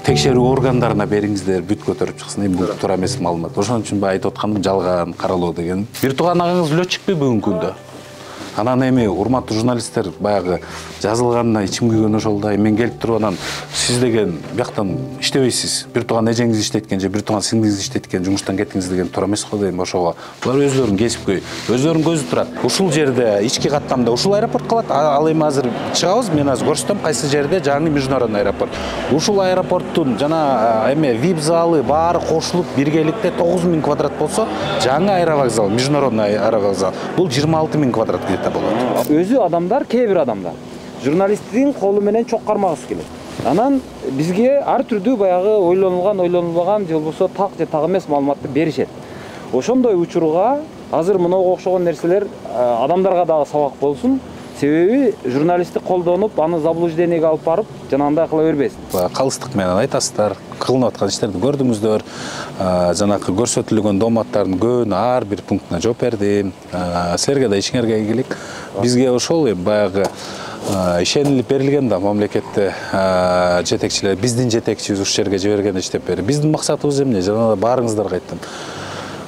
текшерүү органдарына бериңиздер, бүт көтөрүп чыксын. Эми бул туура эмес маалымат. Ошон үчүн айтып атканым жалган каралоо деген. Бир тууган агаңыз летчикпи бүгүнкү күндө? Анан эми урматтуу журналисттер баягы жазылганына ичим күйгөн ошол да. Мен келип туруп анан сиз деген бияктан иштебейсиз. Бир тууган эжеңиз иштеткен же бир тууган сиңдиңиз иштеткен жумуштан кеттиңиз деген туура эмес го дейм ошого. Булар өздөрүнүн кесипкөй, өздөрүнүн көзү турат. Ушул жерде ички каттамда ушул аэропорт калат. Ал эми азыр чыгабыз, мен азыр көрсөтөм кайсы жерде жаңы международный аэропорт. Ушул аэропорттун жана эме VIP залы баары кошулуп биргеликте 9000 квадрат болсо, жаңы аэровокзал, международный аэровокзал бул 26000 квадрат где-то болот. Өзү адамдар, кээ бир адамдар журналисттин колу менен чок кармагысы келет. Анан бизге ар түрдүү баягы ойлонулган, ойлонулбаган же болбосо так же так эмес маалыматты беришет. Ошондой учурга азыр мынага окшогон нерселер адамдарга дагы сабак болсун. Себеби журналистти колдонуп, аны заблуждениеге алып барып, жанагындай кыла бербесин. Калыстык менен айтасыздар, кылынып аткан иштерди көрдүңүздөр. Жанакы көрсөтүлгөн дооматтардын көбүнө ар бир пунктуна жооп бердим. Силерге да ишиңерге ийгилик. Бизге ошол баягы ишенилип берилген да мамлекетте жетекчилер, биздин жетекчибиз ушул жерге жиберген иштеп берди. Биздин максатыбыз эмне? Жана баарыңыздарга айттым.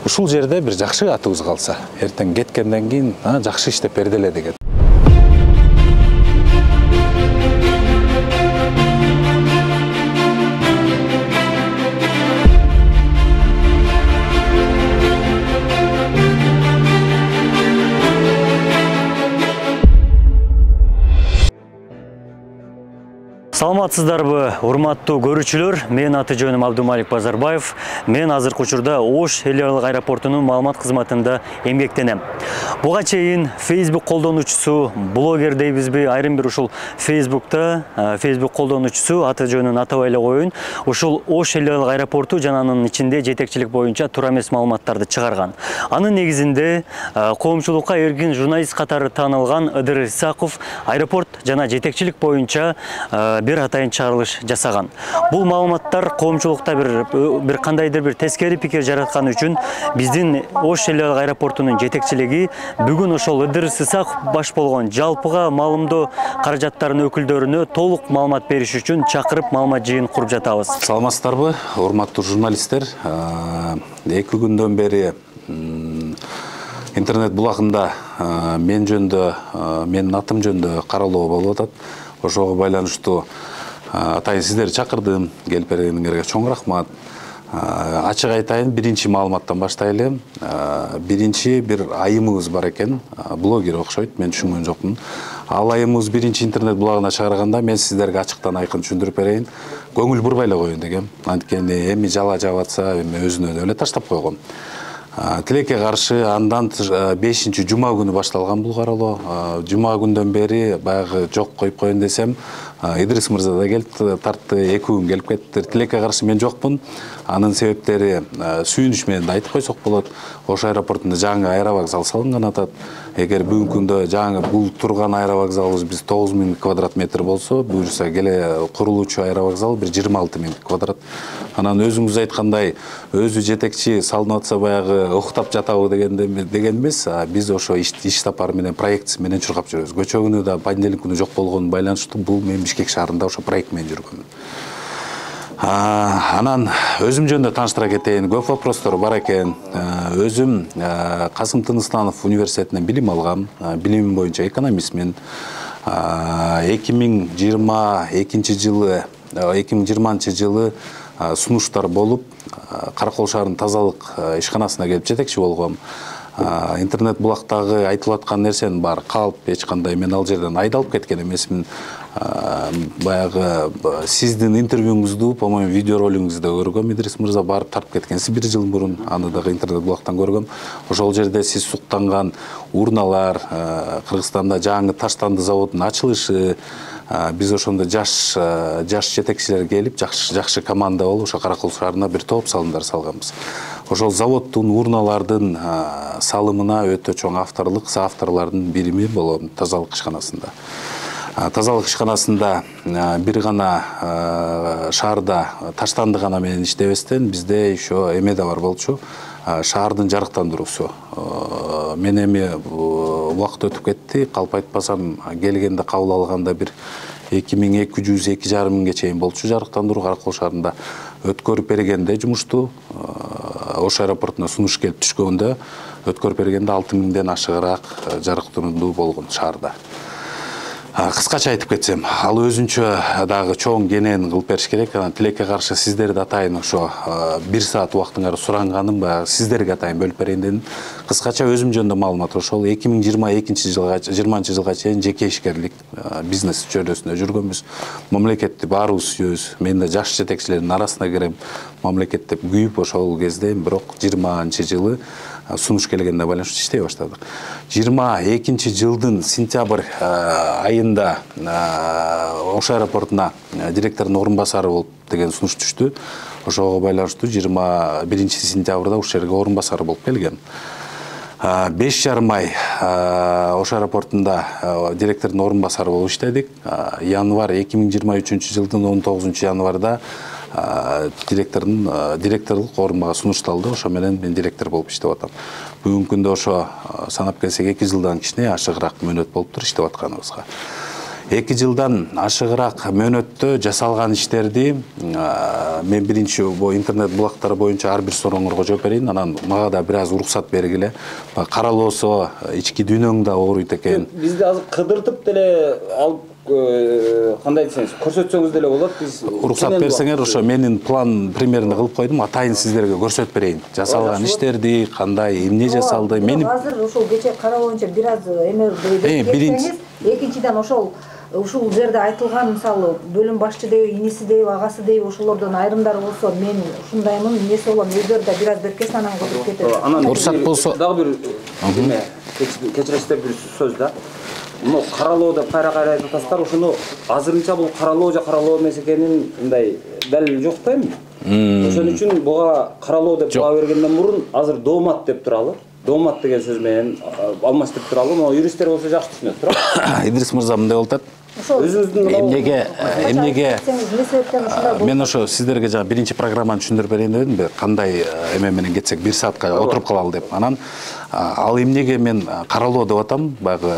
Ушул жерде бир жакшы атыбыз калса, эртең кеткенден кийин жакшы иштеп берди эле деген. Саламатсыздарбы, урматтуу көрүүчүлөр? Мен аты жөнүм Абдумалик Базарбаев. Мен азыркы учурда Ош элдик аэропортунун маалымат кызматында эмгектенем. Буга чейин Facebook колдонуучусу, блогер дейбизби, айрым бир ушул Facebook'та Facebook колдонуучусу аты жөнүн атабай эле коеюн. Ушул Ош элдик аэропорту жана анын ичинде жетекчилик боюнча туура эмес маалыматтарды чыгарган. Анын негизинде коомчулукка эркин журналист катары таанылган Ыдыр Исаков аэропорт жана жетекчилик боюнча бир атайын чыгарылыш жасаган. Бул маалыматтар коомчулукта бир кандайдыр бир тескери пикир жараткан үчүн биздин Ош элдик аэропортунун жетекчилиги бүгүн ошол Ыдыр Исаков баш болгон жалпыга маалымдоо каражаттарынын өкүлдөрүнө толук маалымат бериш үчүн чакырып маалымат жыйын куруп жатабыз. Саламатсыздарбы, урматтуу журналисттер? 2 күндөн бери интернет булагында мен жөнүндө, менин атым жөнүндө каралоо болуп атат. Ошого байланыштуу атайын сиздерди чакырдым, келип бергениңерге чоң рахмат. Ачык айтайын, биринчи маалыматтан баштайлы. Биринчи бир айымыбыз бар экен, блогер окшойт, мен түшүнгөн жокмун. Ал айымыбыз биринчи интернет булагына чыгарганда мен сиздерге ачыктан айкын түшүндүрүп берейин. Көңүл бурбай эле коеюн дегем. Анткени эми жала жаап атса, эми өзүнө эле таштап койгон. Тилекке каршы андан 5-чи жума күнү башталган бул каралоо. Жума күндөн бери баягы жок коюп коеюн десем, Идрис мырза да келип тартты, 2 күн келип кетти. Тилекке каршы мен жокмун. Анын себептери сүйүнүч менен да айтып койсок болот. Ош аэропортунда жаңы аэровокзал салынган атат. Эгер бүгүнкү күндө жаңы бул турган аэровокзалыбыз биз 9000 квадрат метр болсо, буюрса келе курулуучу аэровокзал бир 26000 квадрат. Анан өзүңүз айткандай, өзү жетекчи салынып атса баягы уктап жатабы деген эмес. Биз ошо иш сапары менен, проект менен чуркап жүрөбүз. Көчө күнү да понедельник күнү жок болгону байланыштуу бул мен Бишкек шаарында ошо проект менен жүргөм. Анан өзүм жөнүндө тааныштыра кетейин. Көп вопростор бар экен. Өзүм Касым Тынысланов университетинен билим алгам. Билимим боюнча экономистмин. 2020 жылы сунуштар болуп, Каракол шаарынын тазалык ишканасына келип жетекчи болгом. Интернет булактагы айтылып аткан нерсенин баары калп, эч кандай мен ал жерден айдалып кеткен эмесмин. Баягы сиздин интервьюңузду, по-моему, видеоролигиңизде көргөм. Идрис мырза барып тартып кеткенсиз 1 жыл мурун, аны дагы интернет булактан көргөм. Ошол жерде сиз суктанган урналар, Кыргызстанда жаңы таштанды заводунун ачылышы, биз ошондо жаш жетекчилер келип, жакшы команда болуп, ошо Каракол шаарына бир топ салымдар салганбыз. Ошол заводдун урналардын салымына өтө чоң авторлук, соавторлордун бирими болом тазалык ишканасында. Тазалык ишканасында бир гана шаарда таштанды гана менен иштебестен бизде еще эме да бар болчу, шаардын жарыктандыруусу. Мен эми убакыт өтүп кетти, калп айтпасам келгенде кабыл алганда бир 2200-2,5 миңге чейин болчу жарыктандыруу Каракол шаарында өткөрүп бергенде жумушту Ош аэропортуна сунуш келип түшкөндө өткөрүп бергенде 6 миңден ашыгыраак жарыктандыруу болгон шаарда. Кыскача айтып кетсем, ал өзүнчө дагы чоң кенен кылып бериш керек. Анан тилекке каршы сиздерди атайын ошо 1 саат убактыңар суранганым баягы сиздерге атайын бөлүп берейин дедим. Кыскача өзүм жөнүндө маалымат ошол 2020 жылга чейин жеке ишкерлик бизнес чөйрөсүндө жүргөнбүз. Мамлекетти баарыбыз сүйөбүз. Мен да жаш жетекчилердин арасына кирем. Мамлекет деп күйүп ошол кезде бирок 20-жылы сунуш келгенде байланыштуу иштей баштадык. 22 жылдын сентябрь айында Ош аэропортуна директордун орун басары болуп деген сунуш түштү. Ошого байланыштуу 21 сентябрда ушул жерге орун басары болуп келген. 5,5 ай Ош аэропортунда директордун орун басары болуп иштедик. Январь 2023 жылдын 19 январда директорлук орунга сунушталды. Ошо менен мен директор болуп иштеп атам. Бүгүнкү күндө ошо санап келсек 2 жылдан кичине ашыгыраак мөөнөт болуптур иштеп атканыбызга. 2 жылдан ашыгыраак мөөнөттө жасалган иштерди мен биринчи интернет булактары боюнча ар бир сурооңорго жооп берейин. Анан мага да бир аз уруксат бергиле. Каралоосо ички дүйнөң да ооруйт экен. Бизди азыр кыдыртып деле алып кандай десеңиз көрсөтсөңүз деле болот. Биз уруксат берсеңер ошо менин план примерно кылып койдум. Атайын сиздерге көрсөтүп берейин. Жасалган иштерди, кандай, эмне жасалды. Мен азыр ошол кече каралоонча бир аз эме берсеңиз, экинчиден ушул жерде айтылган мисалы бөлүм башчы дейби, иниси дейби, агасы дейби ошолордон айрымдары болсо мен ушундаймын, эмнеси болом, өздөрү да бир аз беркесин анан кылып кетет. Анан уруксат болсо дагы бир кечиресиздер бир сөз да. Мына каралоо деп кайра айтып атасыздар, ошону азырынча бул каралоо же каралоо эмес экенин мындай далил жок да эми. Ошон үчүн буга каралоо деп баа бергенден мурун азыр доомат деп туралы. Доомат деген сөз менен алмаштырып туралы. Могу юристтер болсо жакшы түшүнөт, туурабы? Идрис мырза мындай болуп атат. Эмнеге мен ошо сиздерге жана биринчи программаны түшүндүрүп берейин дедимби, кандай эме менен кетсек 1 саатка отуруп калалы деп. Анан ал эмнеге мен каралоо деп атам, баягы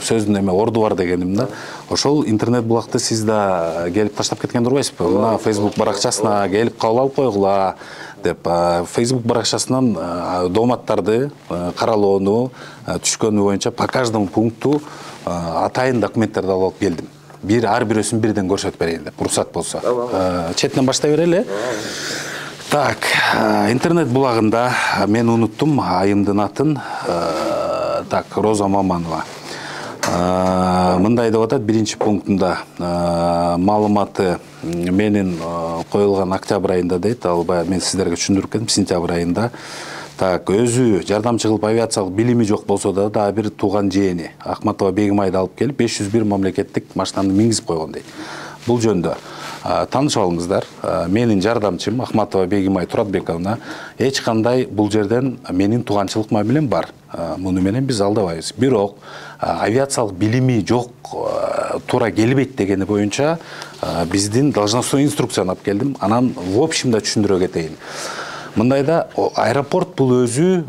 сөздүн эме орду бар дегеним да. Ошол интернет булакты сиз да келип таштап кеткен турбайсызбы? Мына Facebook баракчасына келип кабыл алып койгула деп Facebook баракчасынан дооматтарды каралоону түшкөнү боюнча по каждому пункту атайын документтерди алып келдим. Ар бирөөсүн бирден көрсөтүп берейин деп, уруксат болсо. Четинен баштай берели. Так, интернет булагында мен уnuттум айымдын атын. Так, Роза Маманова. Мындай деп атат, биринчи пунктунда маалыматы менин коюлган октябрь айында дейт. Ал баягы мен сиздерге түшүндүрүп кеттим, сентябрь айында. Так, өзү жардамчы кылып авиациялык билими жок болсо да бир тууган жээни Ахматова Бегимайды алып келип 501 мамлекеттик машинаны мингизип койгон дейт. Бул жөндө таанышып алыңыздар. Менин жардамчым Ахматова Бегимай Туратбековна эч кандай бул жерден менин тууганчылык мамилем бар. Муну менен биз алдабайбыз. Бирок авиациялык билими жок, туура келбейт дегени боюнча биздин должностной инструкцияны алып келдим. Анан в общем да түшүндүрө кетейин. Мындайда аэропорт бул өзү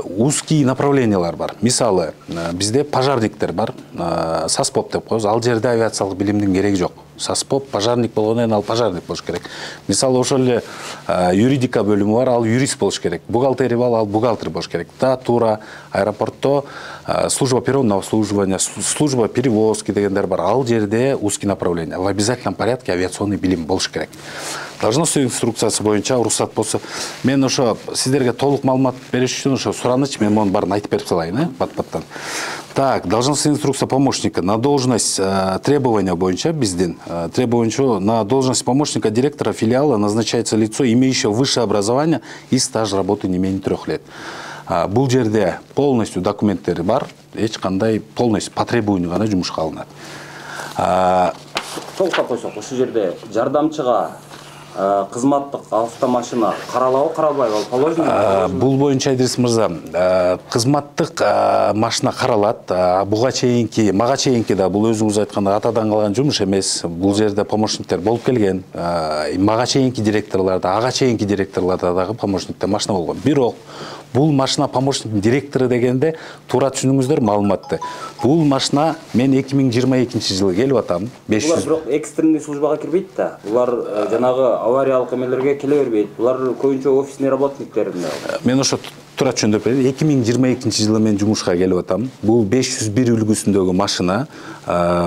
узкий направлениялар бар. Мисалы, бизде пожарниктер бар, САСПОП деп коебуз. Ал жерде авиациялык билимдин кереги жок. САСПОП пожарник болгондон ал пожарник болуш керек. Мисалы, ошол эле юридика бөлүмү бар, ал юрист болуш керек. Бухгалтерия бар, ал бухгалтер болуш керек. Да, туура аэропортто служба первого обслуживания, служба перевозки дегендер бар. Ал жерде узкий направление. В обязательном порядке авиационный билим болуш керек. Должностной инструкциясы боюнча уруксат болсо, мен ошо сиздерге толук маалымат бериш үчүн ошо сураныч, мен муну баарын айтып берип салайын, пат-паттан. Так, должностная инструкция помощника на должность требования боюнча биздин требования на должность помощника директора филиала назначается лицо, имеющее высшее образование и стаж работы не менее 3 лет. Бул жерде полностью документтери бар, эч кандай полностью по требованию гана жумушка алынат. Толуктап койсок, ушул жерде жардамчыга кызматтык автомашина каралабы, каралбайбы? Бул боюнча Идрис мырза, кызматтык машина каралат. Мага чейинки да бул өзүңүз айткандай атадан калган жумуш эмес. Бул жерде помощниктер болуп келген. Мага чейинки директорлордо, ага чейинки директорлордо дагы помощниктер машина болгон. Бирок Бул машина помощник директору дегенде туура түшүнүңүздөр маалыматты. Бул машина мен 2022 жылы келип атам. 500. Булар бирок экстренный службага кирбейт да. Булар жанагы авариялык эмелерге келе бербейт. Булар көбүнчө офисный работниктер. Мен ошо туура түшүндүрүп берейин. 2022 жылы мен жумушка келип атам. Бул 501 үлгүсүндөгү машина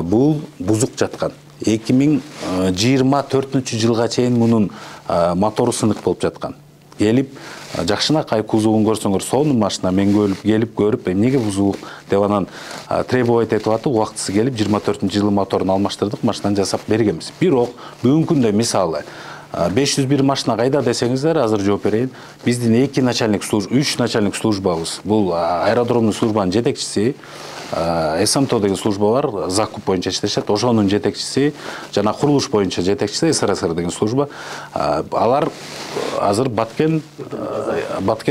бул бузук жаткан. 2024 жылга чейин мунун мотору сынык болуп жаткан. Келип жакшынакай кузовун көрсөңөр, сонун машина мен келип көрүп, эмнеге бузук деп анан требовать этип атып, убактысы келип 24 жылы моторун алмаштырдык, машинаны жасап бергенбиз. Бирок бүгүнкү күндө мисалы 501 машина кайда десеңиздер, азыр жооп берейин. Биздин 2 начальник служба, 3 начальник службабыз. Бул аэродромдун службанын жетекчиси, СМТО деген служба бар, закуп боюнча иштешет. Ошонун жетекчиси, жана курулуш боюнча жетекчиси СРСР деген служба. Алар азыр Баткен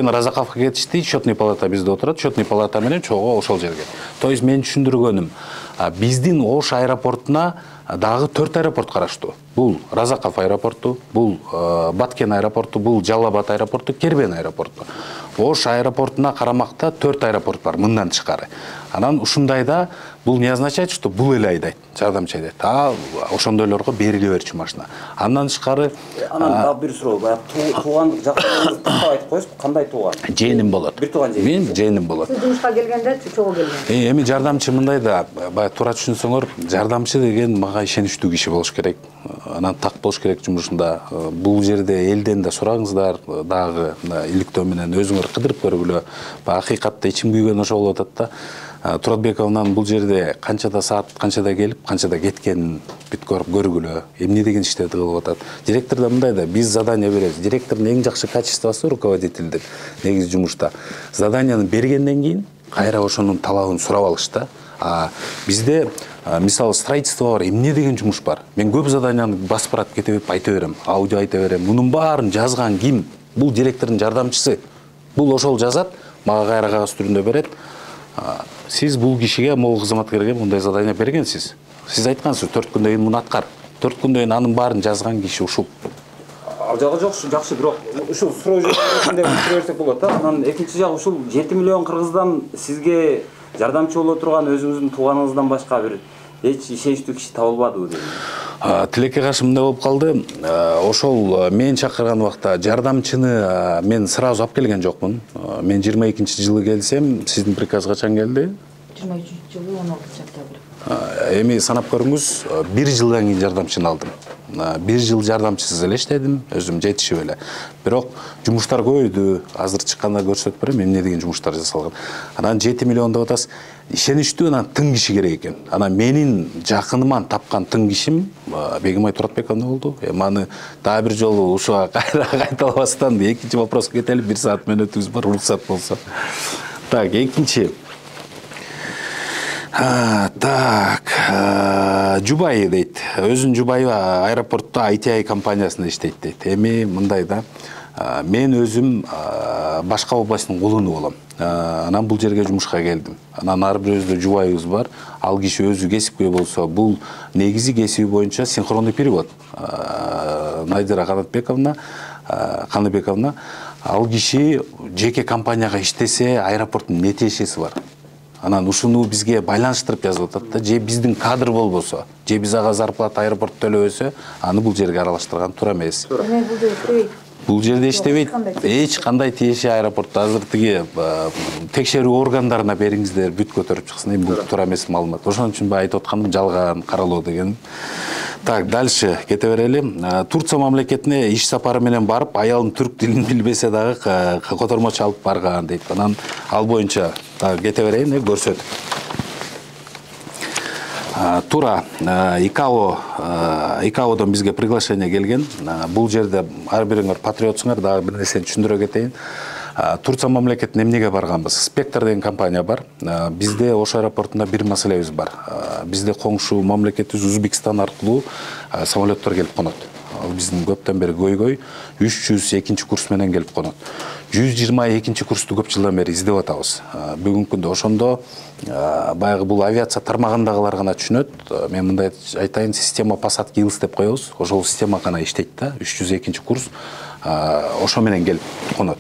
Разаковго кетишти, счетный палата бизде отурат, счетный палата менен чогуу ошол жерге. То есть мен түшүндүргөнүм, биздин Ош аэропортуна дагы 4 аэропорт караштуу. Бул Разаков аэропорту, бул Баткен аэропорту, бул Жалал-Абад аэропорту, Кербен аэропорту. Ош аэропортуна карамакта 4 аэропорт бар, мындан тышкары. Анан ушундайда бул не означает, что бул эле айдайт, жардамчы айдайт. Ошондойлорго бериле берчү машина. Андан тышкары анан дагы бир суроо, баягы туугандык жактан айтып коесуз, кандай тууган? Жээним болот. Бир тууган жээниң. Мен жээним болот. Сиз жумушка келгенде чогуу келген? Эми жардамчы мындай да, баягы туура түшүнсөңөр, жардамчы деген мага ишеничтүү киши болуш керек. Анан так болуш керек жумушунда. Бул жерде элден да сураңыздар, дагы иликтөө менен өзүңөр кыдырып көргүлө. Акыйкатта ичим күйгөн ошо болуп атат да. Туратбековнан бул жерде канчада саат, канчада келип, канчада кеткенин бүт көргүлө. Эмне деген иштерди кылып атат. Директор да мындай да, биз задание беребиз. Директордун эң жакшы качествосу руководительдин негизи жумушта. Заданияны бергенден кийин кайра ошонун талабын сурап алыш да. Бизде мисалы строительство бар, эмне деген жумуш бар. Мен көп заданияны басып баратып кете берип айта берем, аудио айта берем. Мунун баарын жазган ким? Бул директордун жардамчысы. Бул ошол жазат, мага кайра кагаз түрүндө берет. Сиз бул кишиге, могу кызматкерге мындай задание бергенсиз. Сиз айткансыз, 4 күндөн кийин муну аткар. 4 күндөн кийин анын баарын жазган киши ушул. Ал жагы жок, жакшы, бирок ушул суроо жөнүндө берсек болот да. Анан экинчи жагы ушул 7 миллион кыргыздан сизге жардамчы боло турган өзүңүздүн тууганыңыздан башка бир эч ишеничтүү киши табылбадыбы дейм. Тилекке каршы мындай болуп калды. Ошол мен чакырган убакта жардамчыны мен сразу алып келген жокмун. Мен 22-жылы келсем, сиздин приказ качан келди? 23-жылы 16 октябрь. Эми санап көрүңүз, 1 жылдан кийин жардамчыны алдым. 1 жыл жардамчысыз эле иштедим, өзүм жетишип эле. Бирок жумуштар көбөйдү. Азыр чыкканда көрсөтүп берем, эмне деген жумуштар жасалган. Анан 7 миллион деп атасыз. Ишеничтүү анан тың киши керек экен. Анан менин жакыныман тапкан тың кишим Бегимай Туратбековна болду. Аны дагы бир жолу ушуга кайталабастан экинчи вопроска кетели, 1 саат мүнөтүбүз бар, уруксат болсо. Так, экинчи. Жубайы дейт. Өзүн Жубайы аэропортто ITI компаниясында иштейт дейт. Эми мындай да, мен өзүм башка областтын кулуну болом. Анан бул жерге жумушка келдим. Анан ар бир өзү Жубайыбыз бар. Ал киши өзү кесипкөй болсо, бул негизи кесиби боюнча синхронный перевод. Найдира Каныбековна, ал киши жеке компанияга иштесе, аэропорттун нетешеси бар. Анан ушуну бизге байланыштырып жазып атат да, же биздин кадр болбосо, же биз ага зарплата аэропорт төлөбөсө, аны бул жерге аралаштырган туура эмес. Бул жерде иштебейт. Эч кандай тиеши аэропортто азыр тиги текшерүү органдарына бериңиздер, бүт көтөрүп чыксын. Бул туура эмес маалымат. Ошон үчүн айтып атканым жалган каралоо деген. Так, дальше кете берели. Турция мамлекетине иш сапары менен барып, аялым түрк тилин билбесе дагы котормочу алып барган дейт. Анан ал боюнча кете берейин, көрсөтүп. Тура ИКАОдон бизге приглашение келген. Бул жерде ар бириңер патриотсуңар, дагы бир нерсени түшүндүрө кетейин. Турция мамлекетине эмнеге барганбыз? Спектр деген компания бар. Бизде Ош аэропортунда бир маселебиз бар. Бизде коңшу мамлекетибиз Өзбекстан аркылуу самолеттор келип конот. Ал биздин көптөн бери көйгөй 302 курс менен келип конот. 122 курсту көп жылдан бери издеп атабыз. Бүгүнкү күндө ошондо баягы бул авиация тармагындагылар гана түшүнөт. Мен мындай айтайын, система посадки Илс деп коебуз. Ошол система гана иштейт да. 302 курс ошо менен келип конот.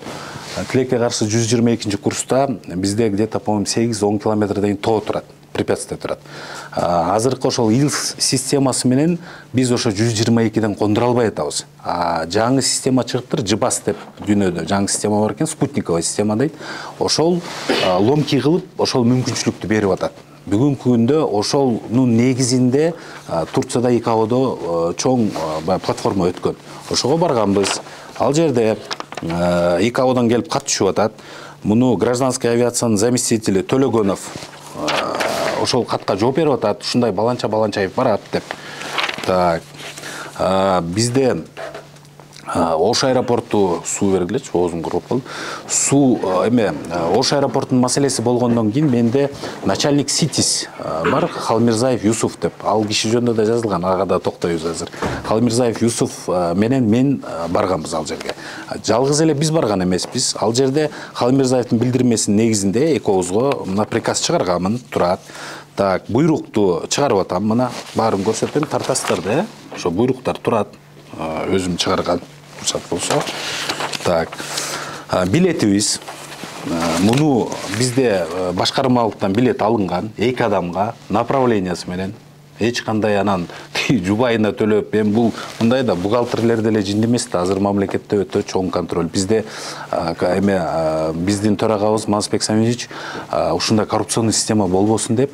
тилекке каршы 122 курста бизде где-то по-моему 8-10 километрден тоо турат, препятствие турат. Азыркы ошол ил системасы менен биз ошо 122ден кондура албай атабыз. Жаңы система чыгыптыр, JBAS деп дүйнөдө жаңы система бар экен, спутниковый система дейт. Ошол ломки кылып, ошол мүмкүнчүлүктү берип атат. Бүгүнкү күндө ошолдун негизинде Турцияда ИКАОдо чоң платформа өткөн. Ошого барганбыз. Ал жерде ИКАОдон келип катышып атат. Муну гражданский авиациянын заместители Төлөгөнов ошол катка жооп берип атат. Ушундай баланча-баланчайып барат деп. Так. Бизде Ош аэропорту суу бергилечи, оозум куруп калды. Суу Ош аэропортунун маселеси болгондон кийин менде начальник СИТИС бар, Халмирзаев Юсуф деп. Ал киши жөнүндө да жазылган, ага да токтойбуз азыр. Халмирзаев Юсуф менен мен барганбыз ал жерге. Жалгыз эле биз барган эмеспиз. Ал жерде Халмирзаевдин билдирмесинин негизинде экөөбүзгө мына приказ чыгарганмын, турат. Так, буйрукту чыгарып атам, мына баарын көрсөтөм, тартасыздар да, ошо буйруктар турат. Өзүм чыгарган рұқсат болсо. Так, билетибиз. Муну бизде башкармалыктан билет алынган 2 адамга направлениясы менен. Эч кандай анан жубайына төлөп, мен бул мындай да бухгалтерлер деле жинди эмес да, азыр мамлекетте өтө чоң контроль. Бизде биздин төрагабыз Мансбек Самидович ушундай коррупционный система болбосун деп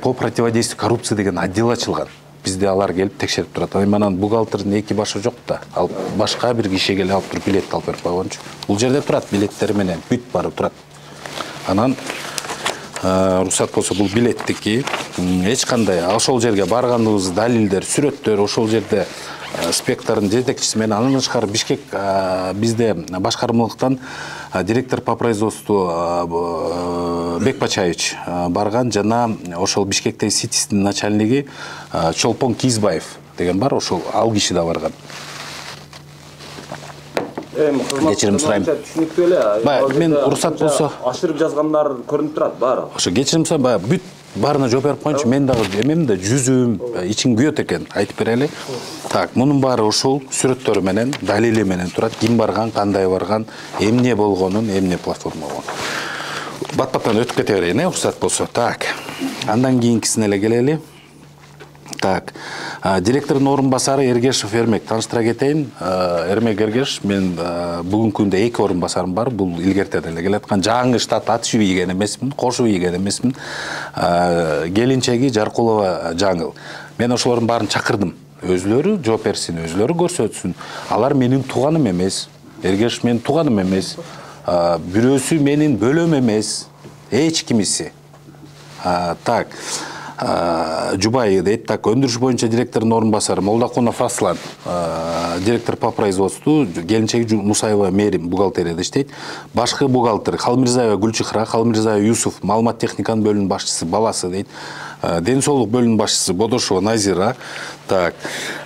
по противодействию коррупции деген отдел ачылган. Бизде алар келип текшерип турат. Анан бухгалтердин 2 башы жок да. Ал башка бир киши келип алып туруп билет алып берип койгончу. Бул жерде турат билеттер менен бүт барып турат. Анан рұқсат болсо бул билеттики. Эч кандай ошол жерге барганыбыз далилдер, сүрөттөр, ошол жерде спектрдин жетекчиси менен андан тышкары Бишкек бизде башкармалыктан директор по производству Бекпачаевич барган, жана ошол Бишкектеги СИТИСтин начальниги Чолпон Кизбаев деген бар, ошол ал киши да барган. Кечирим сурайм. Түшүнүктүү эле. Мен уруксат болсо ашырып жазгандар көрүнүп турат баары. Ошо кечирим сурайм, бүт баарына жооп берип коюнчу. Мен дагы эмем да жүзүм, ичиң күйөт экен, айтып берели. Так, мунун баары ушул сүрөттөрү менен, далили менен турат. Ким барган, кандай барган, эмне болгонун, эмне платформа болгонун. Бат-баттан өтүп кете берейин, уруксат болсо. Так, андан кийинкисине эле келели. Так, директордун орун басары Эргешев Эрмек, тааныштыра кетейин. Эрмек Эргеш, мен бүгүнкү күндө 2 орун басарым бар. Бул илгертеден эле келаткан. Жаңы штат атышып ийген эмесмин, кошуп ийген эмесмин. Келинчеги Жаркулова Жаңыл. Мен ошолордун баарын чакырдым. Өзлөрү жооп берсин, өзлөрү көрсөтсүн. Алар менин тууганым эмес. Эргеш менин тууганым эмес. Бирөөсү менин бөлөм эмес. Эч кимиси. Так, Жубай дейт. Так, өндүрүш боюнча директордун орун басары Молдакунов Аслан, директор по производству, келинчеги Мусаева Мерим бухгалтерияда иштейт. Башкы бухгалтер Халмирзаева Гүлчыхра, Халмирзаева Юсуф, маалымат техниканын бөлүмүнүн башчысы баласы дейт. Ден соолук бөлүмүнүн башчысы Бодошова Назира. Так,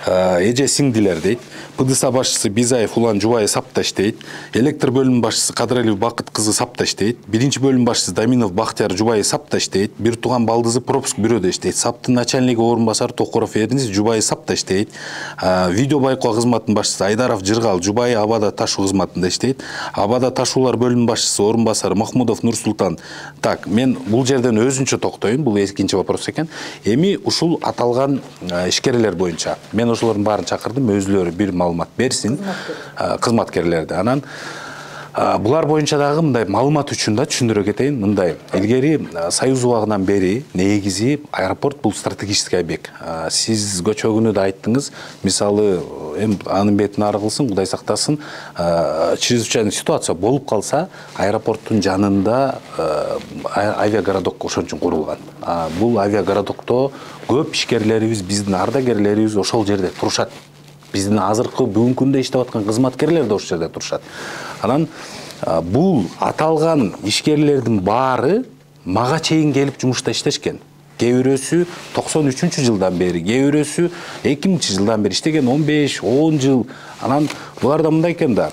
эже сиңдилер дейт. ПДСА башчысы Бизаев Улан Жубай Сапта иштейт. Электр бөлүмүнүн башчысы Кадыралиев Бакыт кызы Сапта иштейт. Биринчи бөлүм башчысы Даминов Бактияр Жубай Сапта иштейт. Бир тууган балдызы пропуск бирөөдө иштейт. Саптын начальниги орун басары Токоров Эрниз Жубай Сапта иштейт. Видео байкоо кызматынын башчысы Айдаров Жыргал Жубай Абада ташуу кызматында иштейт. Абада ташуулар бөлүмүнүн башчысы орун басары Махмудов Нурсултан. Так, мен бул жерден өзүнчө токтойм. Бул экинчи вопрос экен. Эми ушул аталган ишкерлер боюнча мен ошолордун баарын чакырдым, өзүлөрү бир маалымат берсин, кызматкерлерди. Анан булар боюнча дагы мындай маалымат үчүн да түшүндүрө кетейин. Мындай, илгери Союз убагынан бери негизи аэропорт бул стратегический объект. Сиз көчөгүнү да айттыңыз. Мисалы, анын бетин ары кылсын, Кудай сактасын, чрезвычайный ситуация болуп калса, аэропорттун жанында авиагородок ошон үчүн курулган. Бул авиагородокто көп ишкерлерибиз, биздин ардагерлерибиз ошол жерде турушат. Биздин азыркы бүгүнкү күндө иштеп аткан кызматкерлер да ошол жерде турушат. Анан бул аталган ишкерлердин баары мага чейин келип жумушта иштешкен. Кээ бирөөсү 93 жылдан бери, кээ бирөөсү 2000 жылдан бери иштеген, 15-10 жыл. Анан буларда мындай экен да,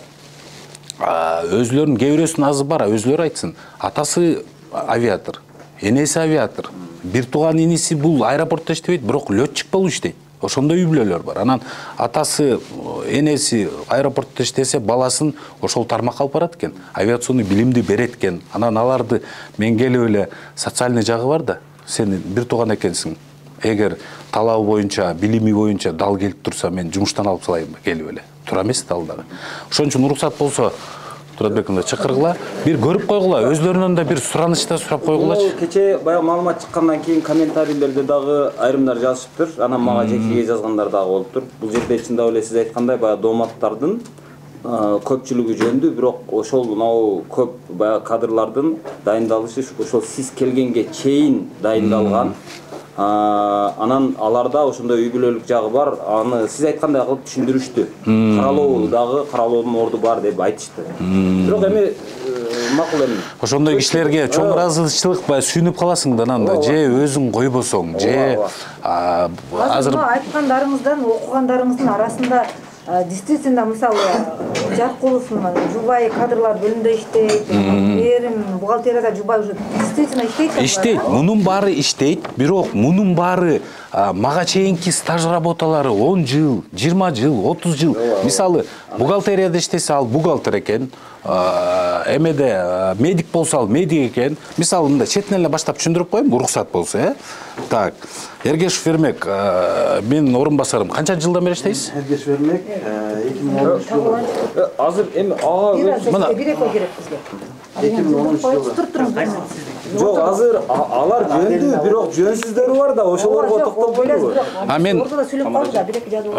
өзлөрүнүн кээ бирөөсүнүн азы бар, өзлөрү айтсын. Атасы авиатор, энеси авиатор. Бир тууган иниси бул аэропортто иштебейт, бирок летчик болуп иштейт. ошондой үй бүлөлөр бар. Анан атасы, энеси аэропортто иштесе, баласын ошол тармакка алып барат экен. Авиационный билимди берет экен. Анан аларды мен келип эле социальный жагы бар да. Сен бир тууган экенсиң. Эгер талабы боюнча, билими боюнча дал келип турса, мен жумуштан алып салайынбы келип эле. Туура эмес да ал дагы. Ошон үчүн уруксат болсо, Туратбековна чакыргыла, бир көрүп койгула, өзлөрүнөн да бир суранычта сурап койгулачы. Кече баягы маалымат чыккандан кийин комментарийлерде дагы айрымдар жазышыптыр. Анан мага жекеге жазгандар дагы болуптур. Бул жерде чындап эле сиз айткандай баягы дооматтардын көпчүлүгү жөндү, бирок ошол мынау көп баягы кадрлардын дайындалышы ошол сиз келгенге чейин дайындалган. Анан аларда ошондой үй бүлөлүк жагы бар. Аны сиз айткандай кылып түшүндүрүштү. Каралоодун орду бар деп айтышты. Бирок эми макул эми. Ошондой кишилерге чоң ыраазычылык баягы сүйүнүп каласың да, анан да же өзүң койбосоң, же азыр айткандарыңыздан, окугандарыңыздын арасында действительно, мисалы, Жаркуловдун жубайы кадрлар бөлүмүндө иштейт, Эрим бухгалтерияда жубай уже действительно иштейт. Иштейт, мунун баары иштейт, бирок мунун баары мага чейинки стаж работалары 10 жыл, 20 жыл, 30 жыл. Мисалы, бухгалтерияда иштесе ал бухгалтер экен, эмеде медик болсо ал медик экен. Мисалы, мындай четинен эле баштап түшүндүрүп коеюн, уруксат болсо, Так, Эргешев Эрмек, менин орун басарым. Канча жылдан бери иштейсиз? Эргешев Эрмек 2013 жылы. Азыр эми ага бир эко керек бизге. 2013 жылы. Жок, азыр алар жөндү, бирок жөнсүздөрү бар да, ошолорго токтолбойбу? Мен ордо да сүйлөп калды да, бир эки жадуу.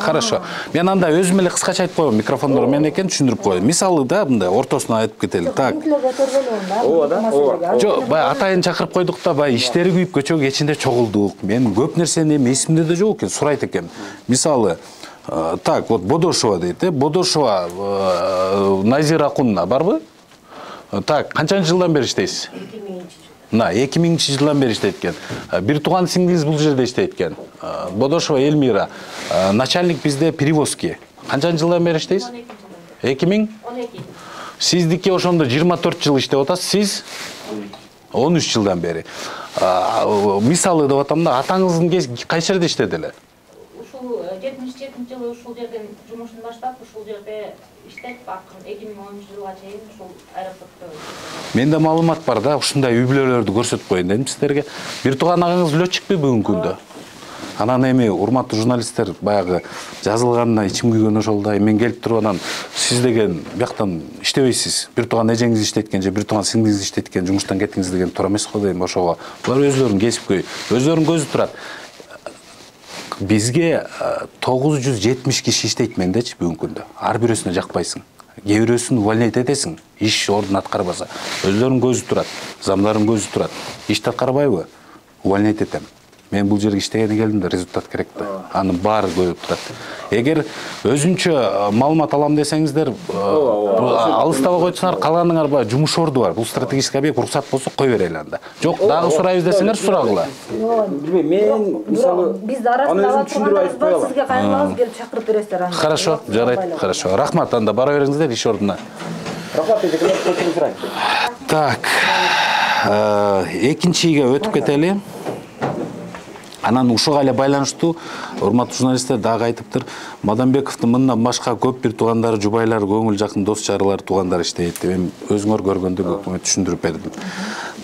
Хорошо. Мен анда өзүм эле кыскача айтып коем, микрофондор мен экен түшүндүрүп коем. Мисалы да, мындай ортосуна айтып кетели. Так. Жок, бай атайын чакырып койдук да, бай иштери күйүп көчөгө кечинде чогулдук. Мен көп нерсени эми эсимде да жок экен, сурайт экен. Мисалы, так, вот Бодошева дейт, Бодошева Назира Акунна барбы? Так, канчанчы жылдан бери иштейсиз? 2000 жылдан бери иштейт экен. Бир тууган сиңдиңиз бул жерде иштейт экен. Бодошева Эльмира, начальник бизде перевозки. Канчанчы жылдан бери иштейсиз? 2000? Сиздики ошондо 24 жыл иштеп атасыз, сиз 13 жылдан бери. Мисалы деп атам да, атаңыздын кайсы жерде иштеди эле? Ушул 77-жылы ушул жерден жумушун баштап, ушул жерде иштеп, акырын 2010 жылга чейин ушул аэропортто. Менде маалымат бар да, ушундай үй бүлөлөрдү көрсөтүп коеюн дедим сиздерге. Бир тууган агаңыз летчикпи бүгүнкү күндө? Анан эми урматтуу журналисттер баягы жазылганына ичим күйгөн ошол да. Мен келип туруп анан сиз деген бияктан иштебейсиз. Бир тууган эжеңиз иштеткен же бир тууган сиңдиңиз иштеткен жумуштан кеттиңиз деген туура эмес го дейм ошого. Булар өзлөрүнүн кесипкөй, өзлөрүнүн көзү турат. Бизге 970 киши иштейт мендечи бүгүнкү күндө. Ар бирөөсүнө жакпайсың. Кээ бирөөсүн увольнять этесиң. Иш ордун аткарбаса. Өзлөрүнүн көзү турат, замдардын көзү турат. Ишти аткарбайбы? Увольнять этем. Мен бул жерге иштегени келдим да, результат керек да. Анын баары көрүп турат. Эгер өзүнчө маалымат алам десеңиздер, алыстабай койсоңар, калганыңар баягы жумуш орду бар. Бул стратегический объект, уруксат болсо кой берели анда. Жок, дагы сурайбыз десеңер, сурагыла. Билбейм, мен мисалы биз арасында алып тургандарыбыз бар, сизге кайрылабыз, келип чакырып бересиздер аны. Хорошо, жарайт, хорошо. Рахмат, анда бара бериңиздер иш ордуна. Рахмат, эжекелер. Так, экинчиге өтүп кетели. Анан ушуга эле байланыштуу урматтуу журналисттер дагы айтыптыр. Мадамбековдун мындан башка көп бир туугандары, жубайлары, көңүл жакын дос чарылар, туугандар иштейт деп эми өзүңөр көргөндө түшүндүрүп бердим.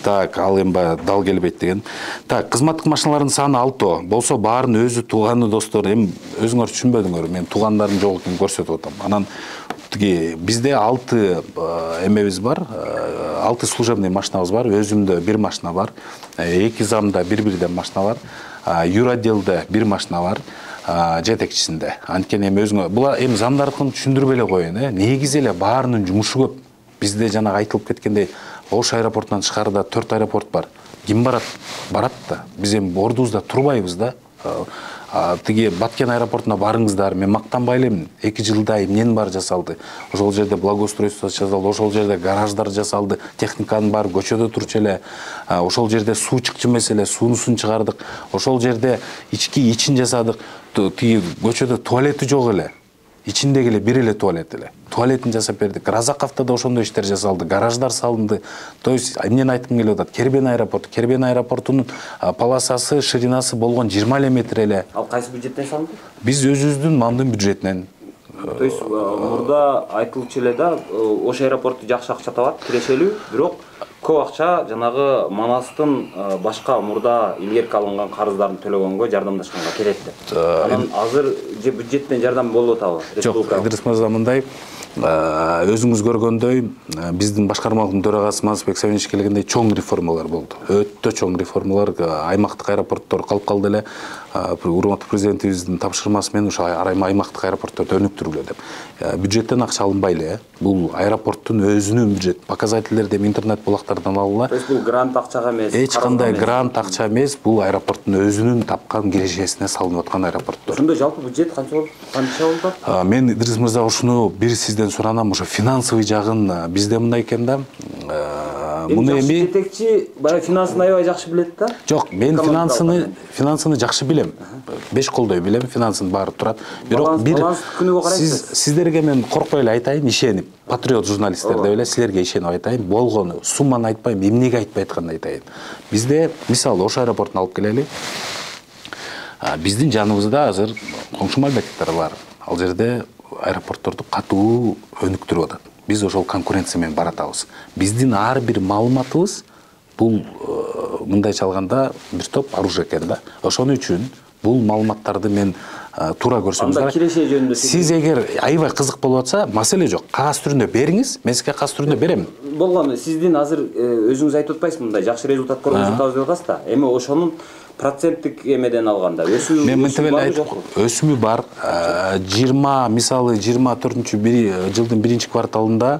Так, ал эми дал келбейт деген. Так, кызматтык машиналардын саны 6 болсо баарын өзү тууганы достор, эми өзүңөр түшүнбөдүңөр. Мен туугандарым жок экенин көрсөтүп атам. Анан бизде 6 эмебиз бар, 6 служебный машинабыз бар, өзүмдө 1 машина бар, 2 замда бир-бирден машина бар. Юр отделде 1 машина бар, жетекчисинде. Анткени эми өзүңө була эми замдардыкын түшүндүрүп эле коеюн, негизи эле баарынын жумушу көп. Бизде жана айтылып кеткендей, Ош аэропортунан тышкарыда 4 аэропорт бар. Ким барат? Барат да. Биз эми ордубузда турбайбыз да. Тиги Баткен аэропортуна барыңыздар, мен мактанбай элемин. 2 жылда эмнени бар жасалды. Ошол жерде благоустройство жасалды, ошол жерде гараждар жасалды, техниканын баары көчөдө турчу эле. Ошол жерде суу чыкчу маселе, суунусун чыгардык. Ошол жерде ичин жасадык. Тиги көчөдө туалети жок эле. ичиндеги эле бир эле туалет эле. Туалетин жасап бердик. Разаковда да ошондой иштер жасалды, гараждар салынды. То есть эмнени айткым келип атат? Кербен аэропортунун полосасы, ширинасы болгон 20 метр эле. Ал кайсы бюджеттен салынды? Биз өзүбүздүн мамдын бюджетинен. То есть мурда айтылчу эле да, Ош аэропорту жакшы акча табат, кирешелүү, бирок көп акча жанагы Манастын башка мурда илгерки алынган карыздарын төлөгөнгө, жардамдашканга кетет деп. Анан азыр же бюджеттен жардам болуп атабы? Жок, Идрис мырза мындай, өзүңүз көргөндөй, биздин башкармалыктын төрагасы Мансбек Савинович келгендей чоң реформалар болду. Өтө чоң реформалар, аймактык аэропорттор калып калды эле. Урматтуу президентибиздин тапшырмасы менен ошо аймактык аэропортторду өнүктүргүлө деп. Бюджеттен акча алынбай эле. Бул аэропорттун өзүнүн бюджет показательдерди интернет булактардан алыла. То есть бул грант акчага эмес. Эч кандай грант акча эмес, бул аэропорттун өзүнүн тапкан кирешесине салынып аткан аэропорттор. Ошондо жалпы бюджет канча болду? Мен Идрис мырза ушуну бир сизден суранам, ошо финансовый жагын бизде мындай экен да. Муну эми жетекчи баягы финансын аябай жакшы билет да? Жок, мен финансыны жакшы билем. 5 колдой билем, финансын баары турат. Бирок бир сиздерге мен коркпой эле айтайын, ишенип, патриот журналисттерде эле силерге ишенип айтайын, болгону, сумманы айтпайм, эмнеге айтпай атканын айтайын. Бизде, мисалы, Ош аэропортун алып келели. Биздин жаныбызда азыр коңшу мамлекеттер бар. Ал жерде аэропортторду катуу өнүктүрүп атат. Биз ошол конкуренция менен баратабыз. Биздин ар бир маалыматыбыз бул мындайча алганда бир топ оружие экен да. Ошону үчүн бул маалыматтарды мен туура көрсөңүз керек. Сиз эгер аябай кызык болуп атса, маселе жок. Кагаз түрүндө бериңиз, мен сизге кагаз түрүндө берем. Болгону сиздин азыр өзүңүз айтып атпайсыз мындай жакшы результат көргөнүз атабыз деп атасыз да. Эми ошонун проценттик эмеден алганда өсүү мен мынтип эле айтып, өсүмү бар. 20 мисалы 24-жылдын 1-кварталында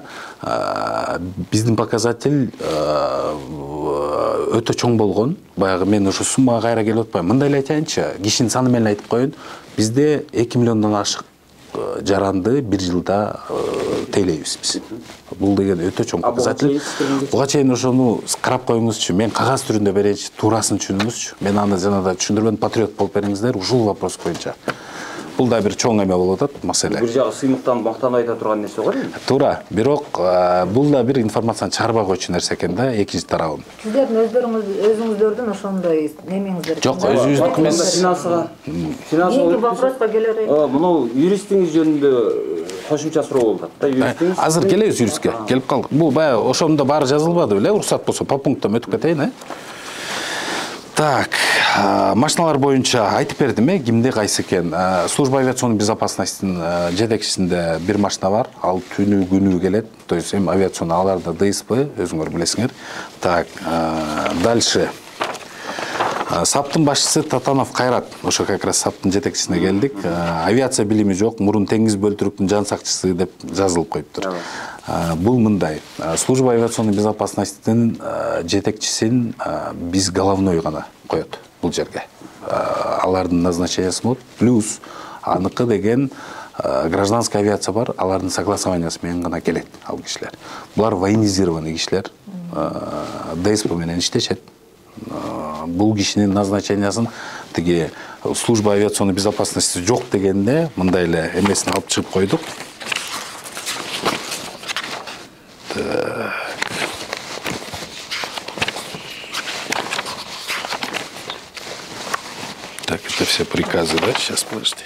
биздин показатель өтө чоң болгон. Баягы мен ошо суммага кайра келип атпайм. Мындай эле айтайынчы, кишинин саны менен айтып коеюн. Бизде 2 миллиондон ашык жаранды бир жылда тейлейбиз биз. Бул деген өтө чоң показатель. Буга чейин ошону карап коюңузчу, мен кагаз түрүндө берейинчи, туурасын түшүнүңүзчү. Мен аны жанагы түшүндүрбөдүм, патриот болуп бериңиздер, ушул вопрос боюнча. Бул да бир чоң эме болуп атат, маселе. Бир жагы сыймыктан мактанып айта турган нерсе го дейм. Туура, бирок бул да бир информацияны чыгарбай койчу нерсе экен да, экинчи тарабы. Сиздердин өзүңүздөрдүн ошондой немеңиздер. Жок, өзүбүздүкү эмес. Финансыга вопроска келер. Муну юристиңиз жөнүндө кошумча суроо болуп атат да, юристиңиз. Азыр келебиз юристке, келип калдык. Бул баягы ошондо баары жазылбады беле, уруксат болсо по пунктам өтүп кетейин, Так, машиналар боюнча айтып бердим, кимде кайсы экен. Служба авиационной безопасностьтин жетекчисинде бир машина бар, ал түнү күнү келет. То есть эми авиацион аларда ДСП, өзүңөр билесиңер. Так, дальше. САПтын башчысы Татанов Кайрат, ошо как раз САПтын жетекчисине келдик. Авиация билими жок, мурун теңиз бөлтүрүктүн жан сакчысы деп жазылып коюптур. Бул мындай, служба авиационной безопасностьтин жетекчисин биз головной гана коет бул жерге. Алардын назначениясы болот. Плюс аныкы деген гражданская авиация бар, алардын согласованиясы менен гана келет ал кишилер. Булар военизированный кишилер, ДСП менен иштешет. Бул кишинин назначениясын тиги служба авиационной безопасности жок дегенде мындай эле эмесин алып чыгып койдук. Так, это все приказы, да? Сейчас, подожди.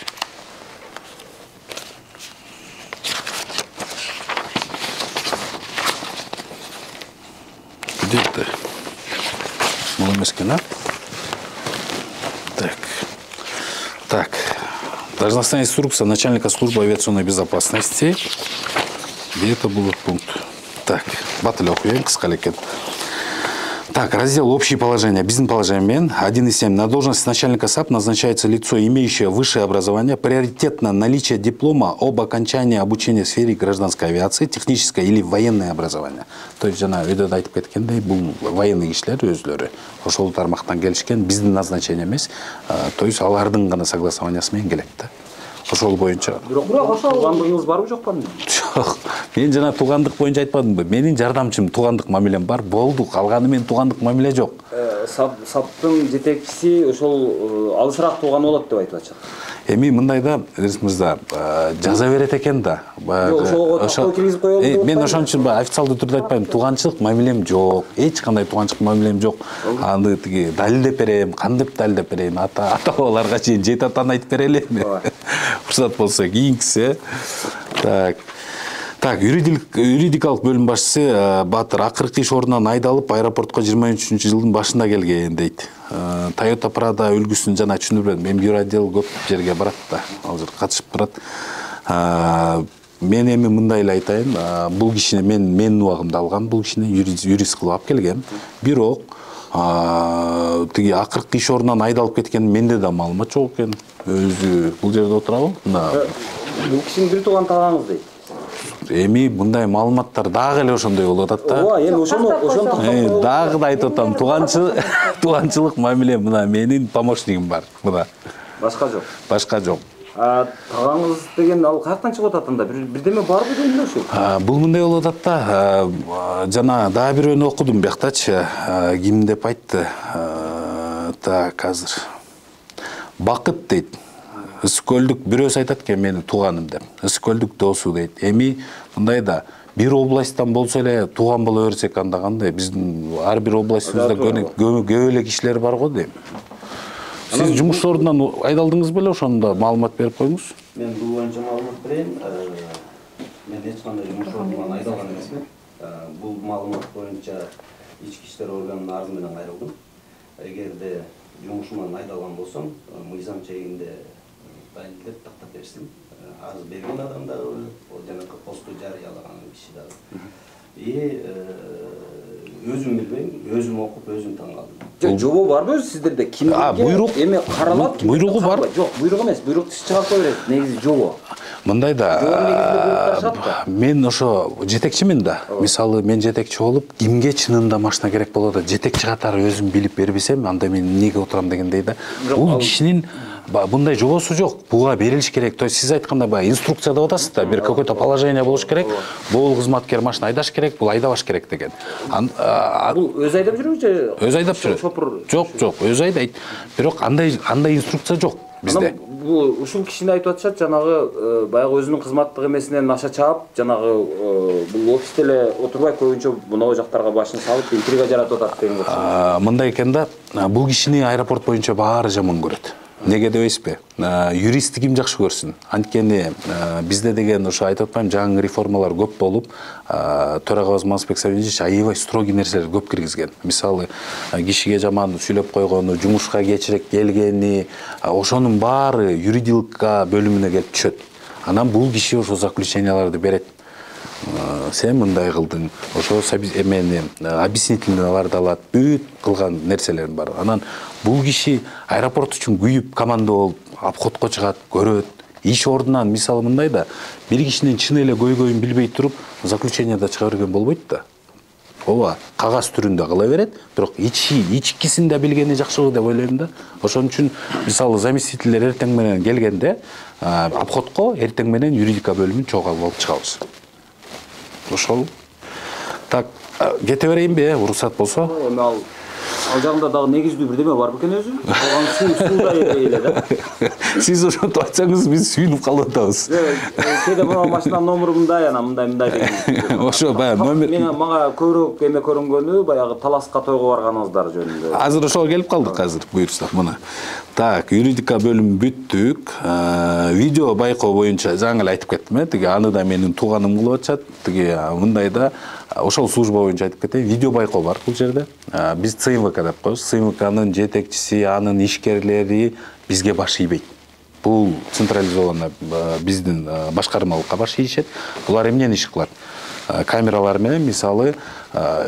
Где-то Маломескина. Так. Должностная инструкция начальника службы авиационной безопасности. Где это был пункт? Так, баталь окуем, кыскалекен. Так, раздел «Общие положения». Бизнес положение 1.7. На должность начальника САП назначается лицо, имеющее высшее образование, приоритетно наличие диплома об окончании обучения в сфере гражданской авиации, техническое или военное образование. То есть, жана өйдө айтып кеткендей, бул военный кишилер өзлөрү ошол тармактан келишкен, биздин назначение эмес. То есть, алардын гана согласованиясы менен келет да. Ошол боюнча. Бирок туугандыгыңыз барбы жокпу? Жок. Мен жана туугандык боюнча айтпадымбы? Менин жардамчым туугандык мамилем бар, болду. Калганы менин туугандык мамиле жок. саптын жетекчиси ошол алысыраак тууган болот деп айтып атышат. Эми мындай да, Резик мырза, жаза берет экен да. Ошого тактоо киргизип коелу деп. Мен ошон үчүн официалдуу түрдө айтпайм, тууганчылык мамилем жок. Эч кандай тууганчылык мамилем жок. Аны тиги далилдеп берем, кантип далилдеп берейин? Ата-бабаларга чейин жети атаны айтып берели эми. Уруксат болсо кийинкиси. Так, юридикалык бөлүм башчысы Батыр акыркы иш ордунан айдалып, аэропортко 23-жылдын башында келген дейт. Toyota Prado үлгүсүн жана түшүндүрөм. Мен юридил көп жерге барат да, азыр катышып турат. Мен эми мындай эле айтайын, бул кишини менин убагымда алгам, бул кишини юрист кылып алып келгем. Бирок тиги акыркы иш ордунан айдалып кеткен менде да маалымат жок экен. Өзү бул жерде отурабы? Бул кишинин бир тууган тагаңыз дейт. Эми мындай маалыматтар дагы эле ошондой болуп атат да. Ооба, эми ошону дагы да айтып атам, тууганчылык мамиле мына менин помощнигим бар. Мына. Башка жок. Башка жок. Тагаңыз деген ал каяктан чыгып атат анда? Бирдеме барбы дейм ошо? Бул мындай болуп атат да. Жана дагы бирөөнү окудум бияктачы. Ким деп айтты? Так, азыр. Бакыт дейт. Ысыкөлдүк бирөөсү айтат экен мени тууганым деп. Ысыкөлдүк досу дейт. Эми мындай да бир областтан болсо эле тууган боло берсек анда кандай? Биздин ар бир областыбызда көп эле кишилер бар го дейм. Сиз жумуш ордунан айдалдыңыз беле, ошондо маалымат берип коюңуз. Мен бул боюнча маалымат берейин. Мен эч кандай жумуш ордунан айдалган эмесмин. Бул маалымат боюнча ички иштер органынын арызы менен кайрылдым. Эгерде жумушуман айдалган болсом, мыйзам чегинде далилдеп тактап берсин. Арыз берген адам дагы, жанакы посту жарыялаган киши дагы. Өзүм билбейм, өзүм окуп, өзүм таң калдым. Жобо барбы өзү сиздерде? Кимдикке буйрук эми каралат? Буйругу бар? Жок, буйрук эмес, буйрукту сиз чыгарып кое бересиз. Негизи жобо. Мындай да, мен ошо жетекчимин да. Мисалы мен жетекчи болуп, кимге чынында машина керек болот да, жетекчи катары өзүм билип бербесем, анда мен эмнеге отурам дегендей да. Бул кишинин мындай жобосу жок. Буга берилиш керек. То есть сиз айткандай баягы инструкция деп атасыз да, бир какой-то положение болуш керек. Бул кызматкер машина айдаш керек, бул айдабаш керек деген. Бул өз айдап жүрүбү же? Өз айдап жүрөт. Жок, өз айдайт. Бирок андай инструкция жок бизде. Бул ушул кишини айтып атышат, жанагы баягы өзүнүн кызматтык эмесинен аша чаап, жанагы бул офисте эле отурбай көбүнчө мынау жактарга башын салып интрига жаратып атат деген болчу. Мындай экен да, бул кишини аэропорт боюнча баары жаман көрөт. Неге дебейсизби? Юристти ким жакшы көрсүн? Анткени бизде деген ошо айтып атпайм, жаңы реформалар көп болуп, төрагабыз Мансбек Сабинович аябай строгий нерселер көп киргизген. Мисалы, кишиге жаман сүйлөп койгону, жумушка кечирээк келгени, ошонун баары юридикка бөлүмүнө келип түшөт. Анан бул киши ошо заключенияларды берет. Сен мындай кылдың, ошо эмени объяснительныйларды алат, бүт кылган нерселерим бар. Анан бул киши аэропорт үчүн күйүп, команда болуп, обходко чыгат, көрөт. Иш ордунан мисалы мындай да, бир кишинин чын эле көйгөйүн билбей туруп, заключенияда чыга берген болбойт да. Ооба, кагаз түрүндө кыла берет, бирок ичкисин да билгени жакшы деп ойлойм да. Ошон үчүн мисалы заместительдер эртең менен келгенде, обходко эртең менен юридика бөлүмүн чогулуп алып чыгабыз. Ошол. Так, кете берейинби, уруксат болсо? Эми ал жагында дагы негиздүү бирдеме бар бекен өзү? Калган суудай эле да. Сиз ошентип айтсаңыз биз сүйүнүп калып атабыз. Кээде мына машинанын номеру мындай, мындай деген. Ошо баягы номер. Мага көбүрөөк эме көрүнгөнү баягы таласка тойго барганыңыздар жөнүндө. Азыр ошого келип калдык азыр, буйрса мына. Так, юридика бөлүмүн бүттүк. Видео байкоо боюнча жаңы эле айтып кеттим, тиги аны да менин тууганым кылып атышат. Тиги мындай да ошол служба боюнча айтып кетейин. Видео байкоо бар бул жерде. Биз ЦМВК деп коебуз. ЦМВКнын жетекчиси, анын ишкерлери бизге баш ийбейт. Бул централизованно биздин башкармалыкка баш ийишет. Булар эмнени иш кылат? Камералар менен мисалы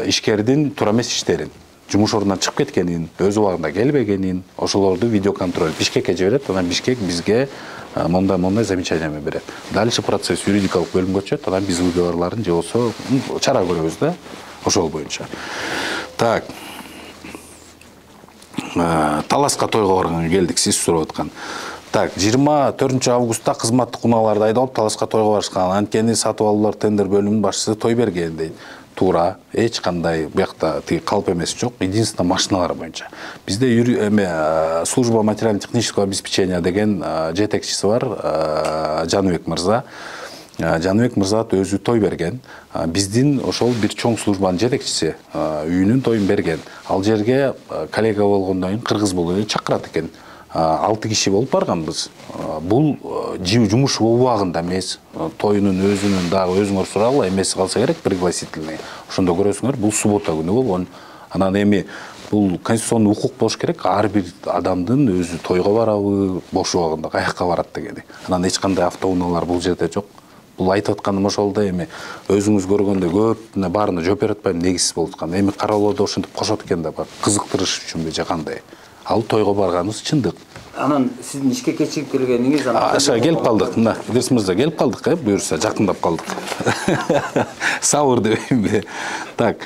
ишкердин туура эмес иштерин, жумуш ордунан чыгып кеткенин, өз убагында келбегенин, ошолорду видео контроль Бишкекке жиберет, анан Бишкек бизге мондай замечание берет. Дальше процесс юридикалык бөлүмгө өтөт, анан биз выговорларын же болсо чара көрөбүз да, ошол боюнча. Так. Таласка тойго барганга келдик, сиз сурап аткан. Так, 24 августта кызматтык унааларды айдалып Таласка тойго барышкан. Анткени сатып алуулар тендер бөлүмүнүн башчысы Тойберген дейт. туура, эч кандай буякта тиги калп эмес жок, единственно машиналар боюнча. Бизде служба материально-технического обеспечения деген жетекчиси бар, Жаныбек мырза. Жаныбек мырза өзү той берген. Биздин ошол бир чоң службанын жетекчиси үйүнүн тоюн берген. Ал жерге коллега болгондон кийин кыргыз болуп чакырат экен. 6 киши болуп барганбыз. Бул жумуш убагында эмес, тоюнун өзүнүн дагы өзүңөр сурагыла эмеси калса керек, пригласительный. Ошондо көрөсүңөр, бул суббота күнү болгон. Анан эми бул конституционный укук болуш керек, ар бир адамдын өзү тойго барабы, бош убагында каяка барат дегени. Анан эч кандай автоунаалар бул жерде жок. Бул айтып атканым ошол да, эми өзүңүз көргөндө көп баарына жооп берип атпайм, негизсиз болуп аткан. Эми кароолоодо ошентип кошот экен да, кызыктырыш үчүнбү же кандай. Ал тойго барганыбыз чындык. Анан сиздин ишке кечигип келгениңиз аша келип калдык. Мына Идирис мырза келип калдык, буюрса жакындап калдык. Сабыр дебеймби? Так.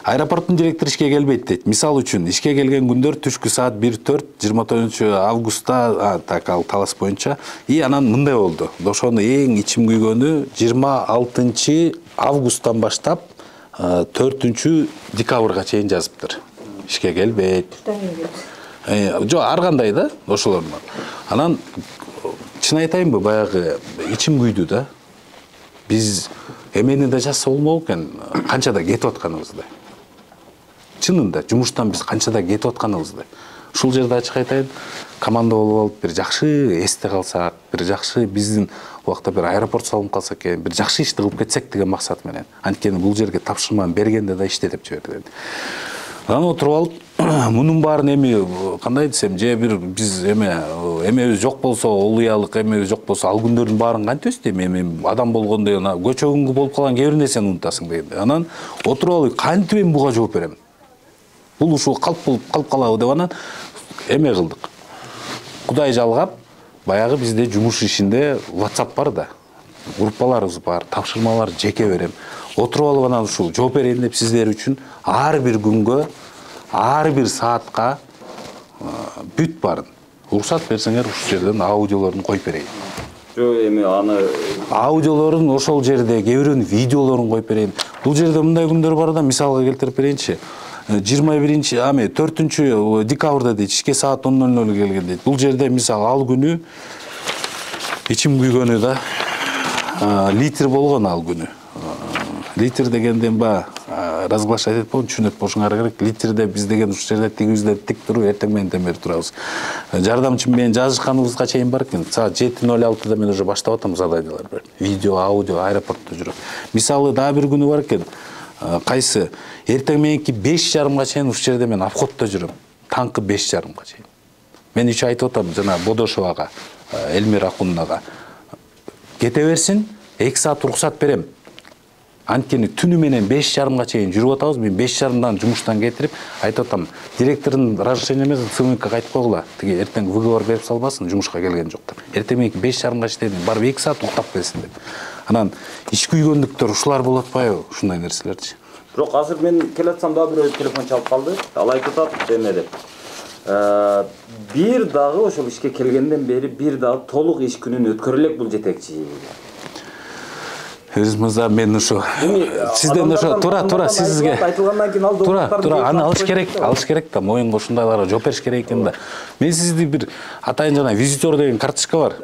Аэропорттун директору ишке келбейт дейт. Мисал үчүн, ишке келген күндөр түшкү саат 1:04 29 августта, так ал талас боюнча. Анан мындай болду. Ошону эң ичим күйгөнү 26 августтан баштап 4 декабрга чейин жазыптыр. Ишке келбейт. Жок, ар кандай да, ошолор. Анан чын айтайынбы, баягы ичим күйдү да. Биз эмени да жазса болмок экен, канчада кетип атканыбызды. Чынында жумуштан биз канчада кетип атканыбызды. Ушул жерде ачык айтайын, команда болуп алып бир жакшы эсте калсак, бир жакшы биздин убакта бир аэропорт салынып калса экен, бир жакшы ишти кылып кетсек деген максат менен. Анткени бул жерге тапшырманы бергенде да иштетип жиберди. Анан отуруп алып, мунун баарын эми кандай десем, же бир биз эмебиз жок болсо, улуялык эмебиз жок болсо, ал күндөрдүн баарын кантип өстөйм? Эми адам болгондо көчөгүнгө болуп калган кээ бир нерсени унутасың дегенде. Анан отуруп алып, кантип эми буга жооп берем? Бул ушул калп калабы деп анан эме кылдык. Кудай жалгап, баягы бизде жумуш ишинде WhatsApp бар да. Группаларыбыз бар, тапшырмалар жеке берем. Отуруп алып анан ушул жооп берейин деп сиздер үчүн ар бир күнгө, ар бир саатка бүт барын. Уруксат берсеңер, ушул жерден аудиолорун коюп берейин. Эми аны аудиолорун ошол жерде, кээ бирөөнүн видеолорун коюп берейин. Бул жерде мындай күндөр бар да, мисалга келтирип берейинчи. 4 декабрда дейт, ишке саат 10:00 келген дейт. Бул жерде мисал ал күнү ичим күйгөнү да, литр болгон ал күнү. Литр дегенден разглашать этпей түшүнөт болушуңар керек. Литрде биз деген ушул жерде тигибизде тик туруп, эртең менен темер турабыз. Жардамчым менен жазышканыбызга чейин бар экен. Саат 7:06 мен уже баштап атам задачаларды. Видео, аудио аэропортто жүрөт. Мисалы дагы бир күнү бар экен. Кайсы эртең мененки 5:30 чейин ушул жерде мен обходто жүрөм. Таңкы 5:30 чейин. Мен үчү айтып атам жана Бодошовага, Элмир Акуннага. Кете берсин, 2 саат уруксат берем. Анткени түнү менен 5:30 чейин жүрүп атабыз. Мен 5:30 жумуштан кетирип айтып атам, директордун разрешение эмес, ЦМК кайтып койгула. Тиги эртең выговор берип салбасын, жумушка келген жок деп. Эртең мененки 5:30 иштедим, барып 2 саат уктап келсин деп. Анан иш күйгөндүктөр ушулар болуп атпайбы, ушундай нерселерчи. Бирок азыр мен келатсам дагы бирөө телефон чалып калды. Ал айтып атат эме деп. Бир дагы ошол ишке келгенден бери бир дагы толук иш күнүн өткөрө элек бул жетекчи. Идирис мырза, мен ошо сизден ошо тура сизге айтылгандан кийин ал тура аны алыш керек да, моюнга ушундайларга жооп бериш керек экен да. Мен сизди бир атайын жана визитер деген карточка бар.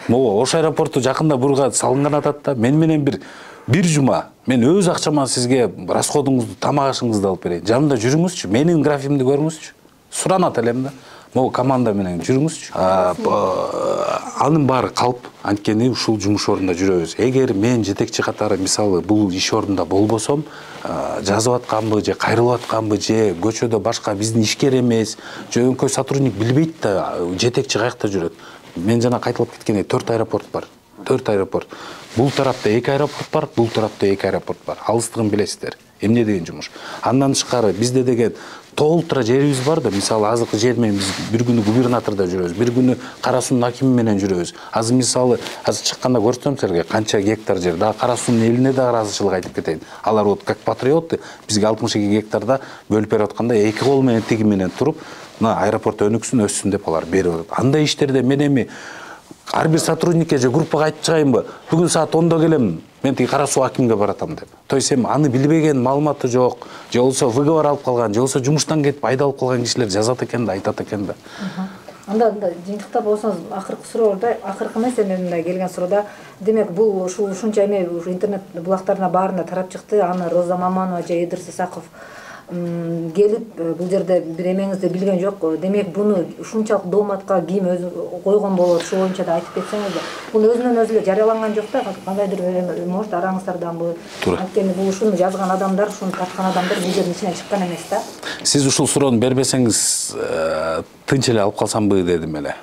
Могу Ош аэропорту жакында бурга салынган атат да. Мен менен бир жума мен өз акчаман сизге расходуңузду, тамак ашыңызды алып берейин. Жанымда жүрүңүзчү, менин графигимди көрүңүзчү. Суранат элем да. Могу команда менен жүрүңүзчү. Анын баары калп, анткени ушул жумуш ордунда жүрөбүз. Эгер мен жетекчи катары мисалы бул иш ордунда болбосом, жазып атканбы же кайрылып атканбы же көчөдө башка биздин ишкер эмес, же өңкөй сотрудник билбейт да жетекчи каякта жүрөт. Мен жана кайтылып кеткенде 4 аэропорт бар. 4 аэропорт. Бул тарапта 2 аэропорт бар, бул тарапта 2 аэропорт бар. Алыстыгын билесиздер. Эмне деген жумуш. Андан тышкары бизде деген толтура жерибиз бар да, мисалы азыркы жер менен биз бир күнү губернаторда жүрөбүз, бир күнү Кара суунун акими менен жүрөбүз. Азыр мисалы азыр чыкканда көрсөтөм силерге канча гектар жер. Дагы Кара суунун элине да ыраазычылык айтып кетейин. Алар вот как патриоты бизге 62 гектарда бөлүп берип атканда 2 кол менен тиги менен туруп, мына аэропорт өнүксүн, өссүн деп алар берип атат. Андай иштерде мен эми ар бир сотрудникке же группага айтып чыгайынбы, бүгүн саат 10-да келем, мен тиги Кара Суу акимге баратам деп. То есть эми аны билбеген, маалыматы жок, же болбосо выговор алып калган, же болбосо жумуштан кетип айдалып калган кишилер жазат экен да, айтат экен да. Анда жыйынтыктап болсоңуз, акыркы суроодо, акыркы эмес эми мындай келген суроодо, демек бул ушунча эми интернет булактарына баарына тарап чыкты, аны Роза Маманова же Идрис Исаков келип бул жерде бир эмеңизди билген жок. Демек буну ушунчалык дооматка ким өзү койгон болот, ошол боюнча да айтып кетсеңиз. Бул өзүнөн өзү эле жарыяланган жок да, кандайдыр может араңыздарданбы. Анткени бул ушуну жазган адамдар, ушуну тарткан адамдар бул жердин ичинен чыккан эмес да. Сиз ушул суроону бербесеңиз тынч эле алып калсамбы дедим эле.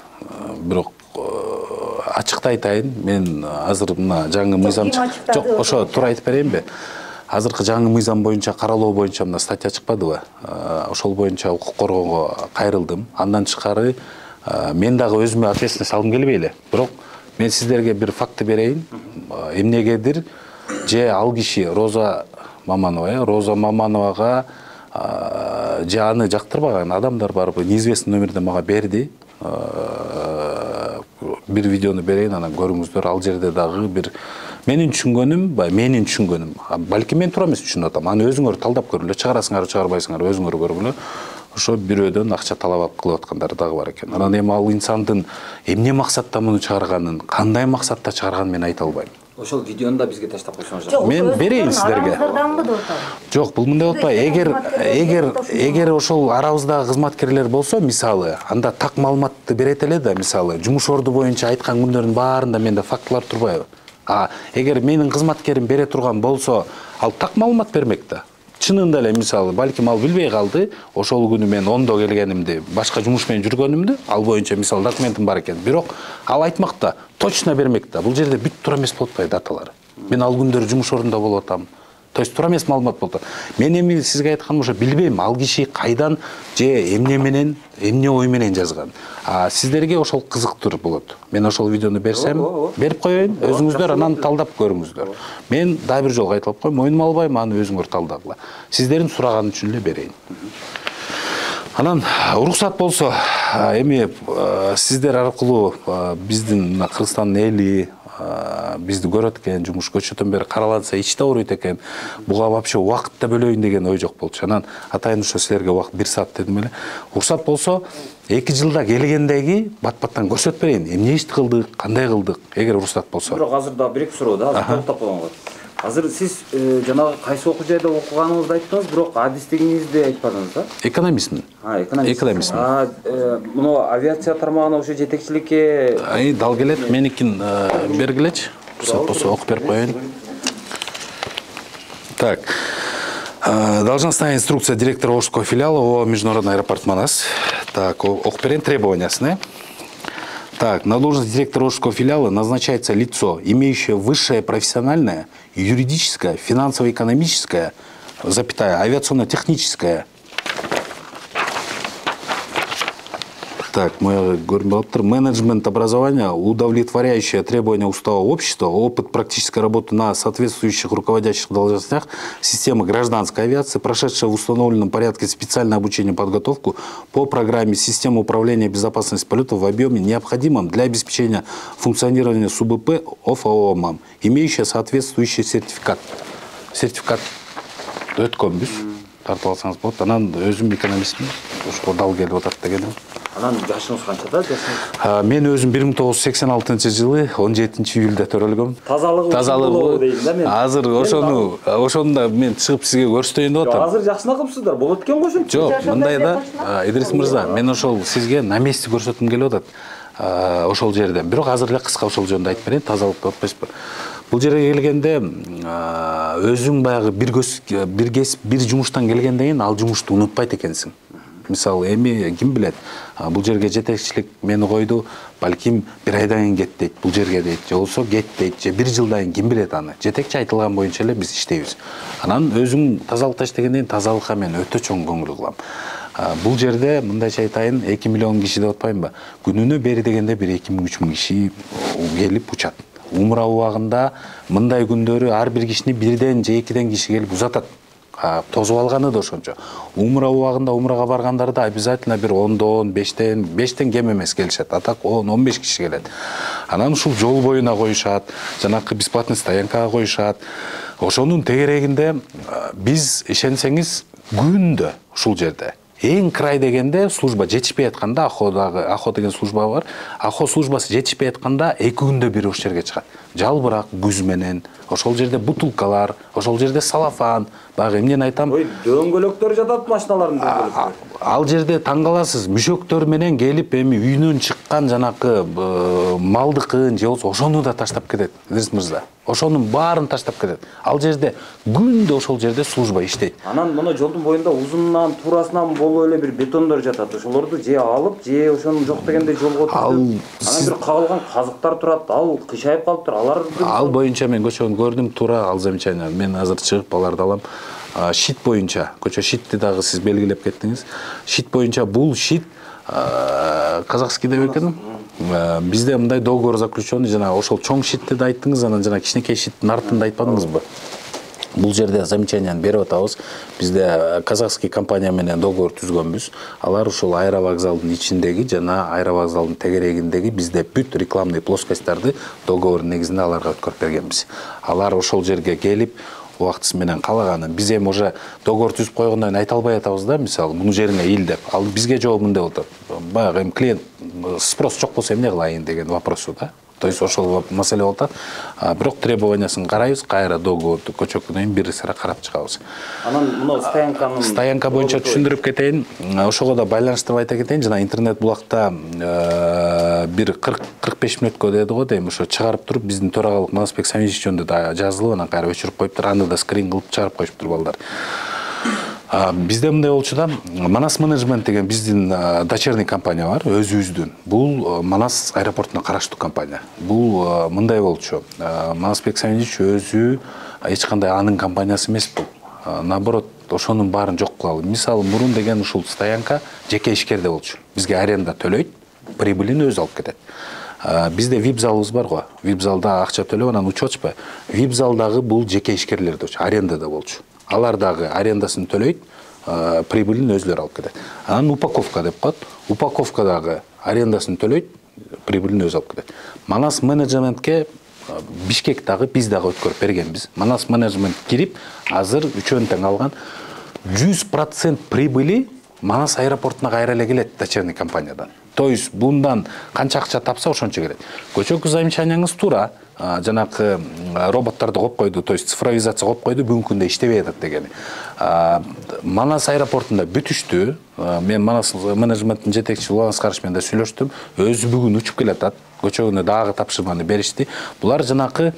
Бирок ачыкта айтайын, мен азыр мына жаңы мыйзам жок, ошо туура айтып берейинби? Азыркы жаңы мыйзам боюнча, каралоо боюнча мына статья чыкпадыбы? Ошол боюнча укук коргоого кайрылдым. Андан тышкары мен дагы өзүмө ответственность алгым келбей эле. Бирок мен сиздерге бир факты берейин. Эмнегедир же ал киши Роза Мамановага же аны жактырбаган адамдар барбы, неизвестный номерде мага берди. Бир видеону берейин, анан көрүңүздөр. Ал жерде дагы бир менин түшүнгөнүм, балки мен туура эмес түшүнүп атам. Аны өзүңөр талдап көрүлө, чыгарасыңар, чыгарбайсыңар, өзүңөр көргүлө. Ошо бирөөдөн акча талап кылып аткандары дагы бар экен. Анан эми ал инсандын эмне максатта муну чыгарганын, кандай максатта чыгарганын мен айта албайм. Ошол видеону да бизге таштап койсоңуз. Мен берейин сиздерге. Жок, бул мындай болбой. Эгер ошол арабыздагы кызматкерлер болсо, мисалы, анда так маалыматты берет эле да, мисалы, жумуш орду боюнча айткан күндөрдүн баарында менде фактылар турбайбы? Эгер менин кызматкерим бере турган болсо, ал так маалымат бермек да. Чынында эле, мисалы, балким ал билбей калды, ошол күнү мен 10-до келгенимди, башка жумуш менен жүргөнүмдү, ал боюнча мисалы документим бар экен. Бирок ал айтмак да, точно бермек да. Бул жерде бүт туура эмес болуп атпайбы даталары. Мен ал күндөрү жумуш ордунда болуп атам. То есть туура эмес маалымат болуп атат. Мен эми сизге айтканым ошо билбейм, ал киши кайдан же эмне менен, эмне ой менен жазган. Сиздерге ошол кызыктуу болот. Мен ошол видеону берсем, берип коеюн, өзүңүздөр анан талдап көрүңүздөр. Мен дагы бир жолу айтылып коем, мойнума албайм, аны өзүңөр талдагыла. Сиздердин сураган үчүн эле берейин. Анан уруксат болсо, эми сиздер аркылуу биздин Кыргызстандын эли бизди көрөт экен, жумуш көчөтөн бери караланса ичте ооруйт экен. Буга вообще убакыт да бөлөйүн деген ой жок болчу. Анан атайын ошо силерге убакыт 1 саат дедим эле. Уруксат болсо 2 жылда келгендеги бат-баттан көрсөтүп берейин. Эмне ишти кылдык, кандай кылдык, эгер уруксат болсо. Бирок азыр да 1-2 суроо да, азыр токтоп койгонго. Азыр сиз жанагы кайсы окуу жайда окуганыңызды айттыңыз, бирок адистигиңизди айтпадыңыз да? Экономистмин. Экономистмин. Муну авиация тармагына ошо жетекчиликке дал келет, меникин бергилечи. Уруксат болсо окуп берип коеюн. Так. Должностная инструкция директора Ошского филиала ООО «Международный аэропорт Манас». Так, окуп берейин требованиясыны. Так, на должность директора Ошского филиала назначается лицо, имеющее высшее профессиональное, юридическое, финансово-экономическое, авиационно-техническое. Так, менеджмент образования, удовлетворяющее требования устава общества, опыт практической работы на соответствующих руководящих должностях системы гражданской авиации, прошедшее в установленном порядке специальное обучение и подготовку по программе системы управления безопасности полетов в объеме, необходимом для обеспечения функционирования СУБП ОФАО МАМ, имеющее соответствующий сертификат. Сертификат өткөнбүз, тартып алсаңыз болот. Анан өзүм экономистмин, ошого дал келип атат дегеним. Анан жашыңыз канчада? Мен өзүм 1986-жылы 17 июлда төрөлгөм. Тазалыгы дейм да мен. Азыр ошону да мен чыгып сизге көрсөтөйүн деп атам. Азыр жакшына кылыпсыздар, болот экен го ошентип. Жок, мындай да, Идрис мырза, мен ошол сизге на месте көрсөткүм келип атат. Ошол жерде. Бирок азыр эле кыска ошол жөнүндө айтып берейин, тазалыкты отпойсузбу? Бул жерге келгенде өзүң баягы бир жумуштан келгенден кийин ал жумушту унутпайт экенсиң. Мисалы, эми ким билет, бул жерге жетекчилик мени койду, балким 1 айдан кийин кет дейт, бул жерге дейт, же болсо кет дейт, же 1 жылдан кийин ким билет аны. Жетекчи айтылган боюнча эле биз иштейбиз. Анан өзүң тазалыкта иштегенден тазалыкка мен өтө чоң көңүл кылам. Бул жерде мындайча айтайын, 2 миллион киши деп атпаймынбы? Күнүнө бери дегенде 1-2 миң 3 миң киши келип учат. Умра убагында мындай күндөрү ар бир кишини 1ден же 2ден киши келип узатат. Тозуп алганы да ошончо. Умра убагында умрага баргандар да обязательно бир 10дон 5тен кем эмес келишет. А так 10-15 киши келет. Анан ушул жол боюна коюшат, жанакы бесплатный стоянкага коюшат. Ошонун тегерегинде биз ишенсеңиз күндө ушул жерде эң край дегенде служба жетишпей атканда Ахо деген служба бар. Ахо службасы жетишпей атканда 2 күндө бир ошол жерге чыгат. Жалбырак күз менен ошол жерде бутылкалар, ошол жерде салафан, баягы эмнени айтам? Ой, дөңгөлөктөр жатат машиналардын дөңгөлөктөрү. Ал жерде таң каласыз, мүшөктөр менен келип эми үйүнөн чыккан жанакы малдыкын же болбосо ошону да таштап кетет, Идрис мырза. Ошонун баарын таштап кетет. Ал жерде күндө ошол жерде служба иштейт. Анан мына жолдун боюнда узунунан, туурасынан болуп эле бир бетондор жатат. Ошолорду же алып, же ошонун жок дегенде жолго түзүп, анан бир кагылган казыктар турат, ал кыйшайып калыптыр. Ал боюнча мен көчөнү көрдүм, туура ал замечание. Мен азыр чыгып аларды алам. Шит боюнча, көчө шитти дагы сиз белгилеп кеттиңиз. Шит боюнча бул шит казахский деп экен. Бизде мындай договор заключённый, жана ошол чоң шитти да айттыңыз, анан жана кичинекей шиттин артын да айтпадыңызбы? Бул жерде замечанияны берип атабыз. Бизде казахский компания менен договор түзгөнбүз. Алар ушул аэровокзалдын ичиндеги жана аэровокзалдын тегерегиндеги бизде бүт рекламный плоскосттарды договор негизинде аларга өткөрүп бергенбиз. Алар ошол жерге келип убактысы менен калаганын биз эми уже договор түзүп койгондон кийин айта албай атабыз да, мисалы муну жериңе ил деп. Ал бизге жооп мындай болот. Баягы эми клиент спрос жок болсо эмне кылайын деген вопросу да. То есть ошол маселе болот. Бирок требованиясын карайбыз, кайра договорду көчөккөн кийин бир сыра карап чыгабыз. Анан мына стоянка боюнча түшүндүрүп кетейин. Ошого да байланыштырып айта кетейин. Жана интернет булакта бир 40-45 мүнөткө деди го дейм, ошо чыгарып туруп биздин төрагалык Манасбек Самидович жөнүндө да жазылып, анан кайра өчүрүп коюптур, аны да скрин кылып чыгарып коюшуптур балдар. Бизде мындай болчу да, Манас менеджмент деген биздин дочерний компания бар, өзүбүздүн. Бул Манас аэропортуна караштуу компания. Бул мындай болчу. Манасбек Самидович өзү эч кандай анын компаниясы эмес бул. Наоборот, ошонун баарын жок кылалы. Мисалы, мурун деген ушул стоянка жеке ишкерде болчу. Бизге аренда төлөйт, прибылин өзү алып кетет. Бизде VIP залыбыз бар го. VIP залда акча төлөп, анан учетчу. VIP залдагы бул жеке ишкерлерде болчу, арендада болчу. Алар дагы арендасын төлөйт, прибылин өзүлөр алып кетет. Анан упаковка деп коет. Упаковка дагы арендасын төлөйт, прибылин өзү алып кетет. Манас менеджментке Бишкектагы биз дагы өткөрүп бергенбиз. Манас менеджмент кирип, азыр үчөөнү тең алган 100% прибыли Манас аэропортуна кайра эле келет дочерний компаниядан. То есть bundan канча акча тапса ошончо келет. Көчөкү замечанияңыз туура. Жанакы роботтарды коюп койду, то есть цифровизация коюп койду, бүгүнкү күндө иштебей атат дегени. Манас аэропортунда бүтүштү. Мен Манас менеджменттин жетекчиси Улан Аскарович менен да сүйлөштүм. Өзү бүгүн учуп келатат. Көчөгүнө дагы тапшырманы беришти. Булар жанакы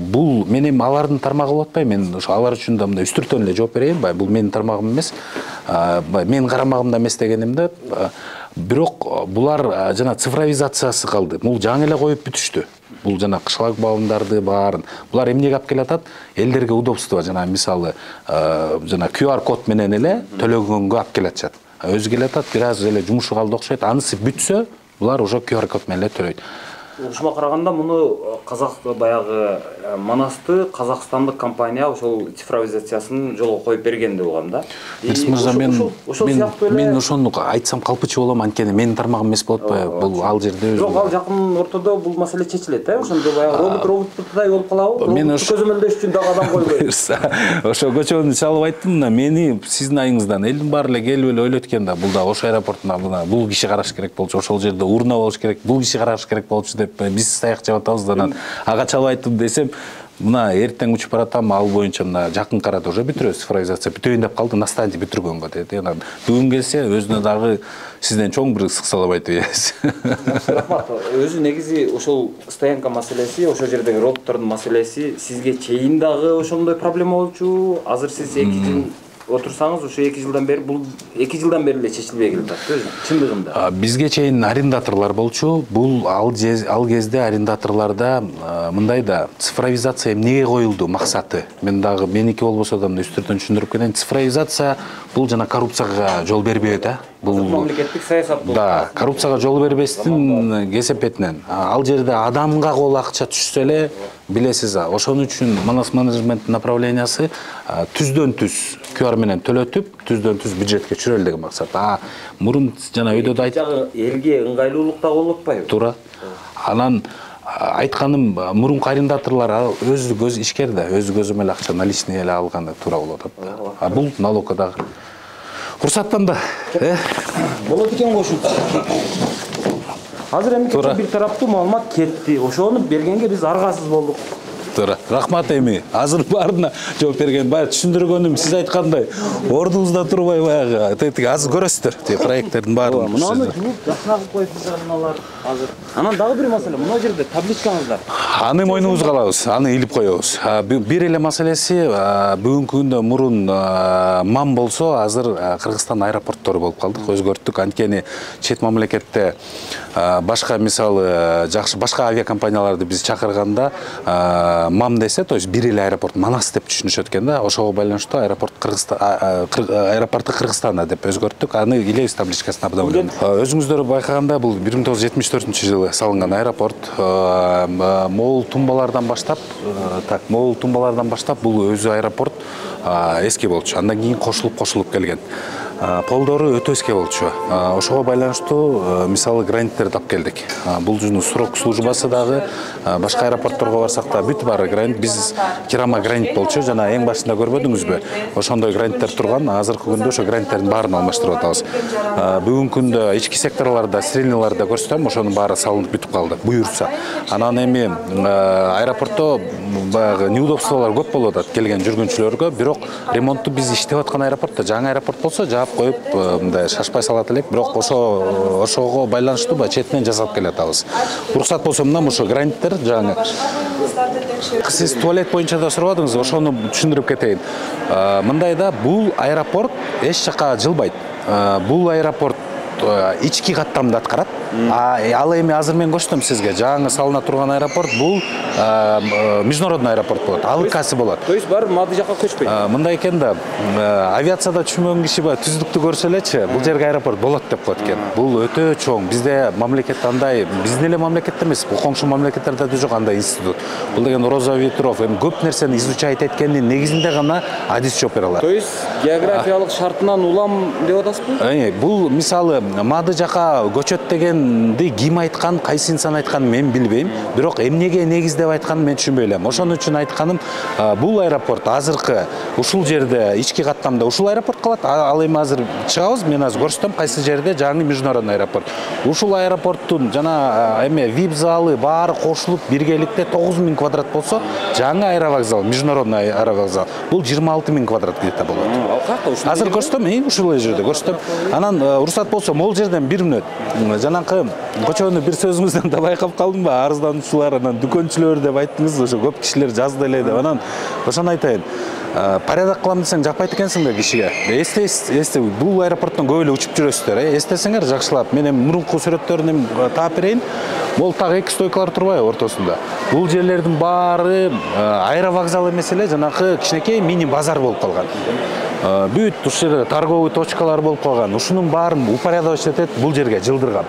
бул менин алардын тармагы болуп атпайбы? Мен ошо алар үчүн да мындай үстүртөн эле жооп берейин. Бул менин тармагым эмес. Менин карамагымда эмес дегенимде, бирок булар жана цифровизациясы калды. Бул жаңы эле коюп бүтүштү. Бул жана шлагбаумдарды баарын. Булар эмнеге алып келатат? Элдерге удобство, жана мисалы жана QR код менен эле төлөгөнгө алып келатышат. Өзү келатат, бир аз эле жумушу калды окшойт. Анысы бүтсө, булар уже QR код менен эле төлөйт. Ушуга караганда муну казак баягы Манасты казакстандык компания ошол цифровизациясын жолго коюп берген деп угам да. Мырза, мен ошону айтсам калпычы болом, анткени менин тармагым эмес болот атпайбы? Бул ал жерде өзү. Жок, ал жакын ортодо бул маселе чечилет, ошондо баягы роботтай болуп калабы? Мен көзөмөлдөш үчүн дагы адам койбойт. Ошо көчөнү чалып айттым да, мени сиздин айыңыздан элдин баары эле келип эле ойлойт экен да, бул да ошо аэропортуна бул киши караш керек болчу, ошол жерде урна болуш керек, бул киши караш керек болчу деп биз саяк жеп атабыз. Анан ага чалып айттым десем, мына эртең учуп баратам, ал боюнча мына жакын арада уже бүтүрөбүз, цифровизация бүтөйүн деп калды, на станди бүтүргөнгө деди. Анан бүгүн келсе өзүнө дагы сизден чоң бир сыксалап айтып беребиз. Рахмат. Өзү негизи ошол стоянка маселеси, ошол жердеги роботтордун маселеси сизге чейин дагы ошондой проблема болчу. Азыр сиз 2 жыл отурсаңыз, ошо 2 жылдан бери бул 2 жылдан бери эле чечилбей келатат, өзү чындыгында. Бизге чейин арендаторлор болчу. Бул ал кезде арендаторлорда мындай да цифровизация эмнеге коюлду максаты. Мен дагы меники болбосо да үстүртөн түшүндүрүп кетейин. Цифровизация бул жана коррупцияга жол бербөө да. Бул мамлекеттик саясат болуп. Да, коррупцияга жол бербестин кесепетинен. Ал жерде адамга кол акча түшсө эле, билесиз, ошон үчүн Манас менеджмент направлениясы түздөн түз QR менен төлөтүп, түздөн түз бюджетке түшүрөлү деген максат. Мурун жана өйдө да айттым. Элге ыңгайлуулук да болуп атпайбы? Туура. Анан айтканым мурунку арендаторлор өзү көз ишкер да, өзү көзү менен акча наличный эле алганда туура болуп атат. А бул налогко дагы уруксаттан да. Болот экен го ушул. Азыр эми бир тараптуу маалымат кетти. Ошону бергенге биз аргасыз болдук. Туура. Рахмат эми. Азыр баарына жооп берген. Баягы түшүндүргөнүм сиз айткандай ордубузда турбай баягы тетиги азыр көрөсүздөр. Тиги проекттердин баарын. Мунуну жууп жакшыраак коюпсуздар мыналар азыр. Анан дагы бир маселе. Мына жерде табличкаңыздар. Аны мойнубузга алабыз, аны илип коебуз. Бир эле маселеси бүгүнкү күндө мурун мам болсо, азыр Кыргызстан аэропорттору болуп калдык. Өзгөрттүк. Анткени чет мамлекетте башка мисалы жакшы башка авиакомпанияларды биз чакырганда мам десе, то есть бир эле аэропорт Манас деп түшүнүшөт экен да. Ошого байланыштуу аэропорту Кыргызстанда деп өзгөрттүк. Аны илебиз табличкасына абдан. Өзүңүздөр байкаганда бул 1974-жылы салынган аэропорт. Моол тумбалардан баштап, бул өзү аэропорт эски болчу. Андан кийин кошулуп келген. Полдору өтө эски болчу. Ошого байланыштуу мисалы граниттерди алып келдик. Бул жөнү срок службасы дагы башка аэропортторго барсак да бүт баары гранит. Биз керама гранит болчу. Жана эң башында көрбөдүңүзбү? Ошондой граниттер турган. Азыркы күндө ошо граниттердин баарын алмаштырып атабыз. Бүгүнкү күндө ички секторлордо, среднийларда көрсөтөм, ошонун баары салынып бүтүп калды. Буюрса. Анан эми аэропортто баягы неудобстволор көп болуп атат келген жүргүнчүлөргө. Бирок ремонтту биз иштеп аткан аэропортто, жаңы аэропорт болсо коюп мындай шашпай салат элек, бирок ошого байланыштуу четинен жасап келатабыз. Уруксат болсо мына ошо граниттер жаңы. Сиз туалет боюнча да сурабадыңыз, ошону түшүндүрүп кетейин. Мындай да бул аэропорт эч жака жылбайт. Бул аэропорт ички каттамды аткарат. Ал эми азыр мен көрсөтөм сизге. Жаңы салына турган аэропорт бул международный аэропорт болот. Алыкасы болот. То есть бар мады жака көчпөйт. Мындай экен да, авиацияда түшүнбөгөн киши ба түздүктү көрсө элечи, бул жерге аэропорт болот деп коет экен. Бул өтө чоң. Бизде мамлекет андай, биздин эле мамлекет эмес, бул коңшу мамлекеттерде да жок андай институт. Бул деген Роза Ветров эми көп нерсени изучать эткендин негизинде гана адис жооп бере алат. То есть географиялык шартынан улам деп атасызбы? Бул мисалы мады жака көчөт дегенди ким айткан, кайсы инсан айтканын мен билбейм. Бирок эмнеге негиздеп айтканын мен түшүнбөй элем. Ошон үчүн айтканым, бул аэропорт азыркы ушул жерде ички каттамда ушул аэропорт калат. Ал эми азыр чыгабыз, мен азыр көрсөтөм кайсы жерде жаңы международный аэропорт. Ушул аэропорттун жана эме VIP залы баары кошулуп биргеликте 9000 квадрат болсо, жаңы аэровокзал, международный аэровокзал бул 26000 квадрат где-то болот. Азыр көрсөтөм, ушул жерде көрсөтөм. Анан уруксат болсо могул жерден 1 мүнөт. Жанакы кочону бир сөзүңүздөн да байкап калдым ба? Арыздануучулар, анан дүкөнчүлөр деп айттыңыз, ошо көп кишилер жазды эле деп. Анан ошону айтайын. Порядок кылам десең жакпайт экенсиң да кишиге. Эсте бул аэропорттон көп эле учуп жүрөсүздөр, эстесеңер жакшылап. Мен эми мурунку сүрөттөрүн таап берейин. Бул так эки стойкалар турбайбы ортосунда. Бул жерлердин баары аэровокзал эмес эле, жанакы кичинекей мини базар болуп калган. Бүт ушул жерде торговый точкалар болуп калган. Ушунун баарын упорядочить этет, бул жерге жылдырган.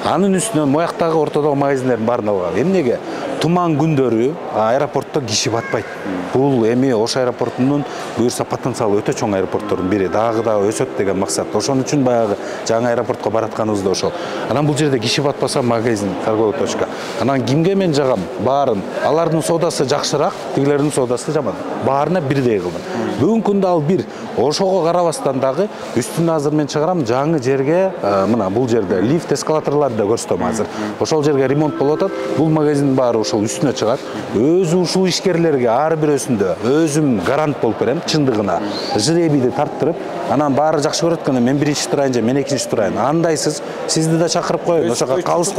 Анын үстүнөн мояктагы ортодогу магазиндердин баарын алган. Эмнеге? Туман күндөрү аэропортто киши батпайт. Бул эми Ош аэропортунун буюрса потенциалы өтө чоң аэропорттордун бири. Дагы да өсөт деген максат. Ошон үчүн баягы жаңы аэропортко баратканыбыз да ошол. Анан бул жерде киши батпаса магазин, торговый точка. Анан кимге мен жагам? Баарын. Алардын соодасы жакшыраак, тигилердин соодасы жаман. Баарына бирдей кылдым. Бүгүнкү күндө ал бир. Ошого карабастан дагы үстүнө азыр мен чыгарам жаңы жерге, мына бул жерде лифт, эскалаторларды да көрсөтөм азыр. Ошол жерге ремонт болуп атат. Бул магазиндин баары ошол үстүнө чыгат. Өзү ушул ишкерлерге ар бирөөсүндө өзүм гарант болуп берем чындыгына. Жребийди тарттырып, анан баары жакшы көрөт экен, мен биринчи турайын же мен экинчи турайын. Андайсыз сизди да чакырып коеюн. Ошого калыс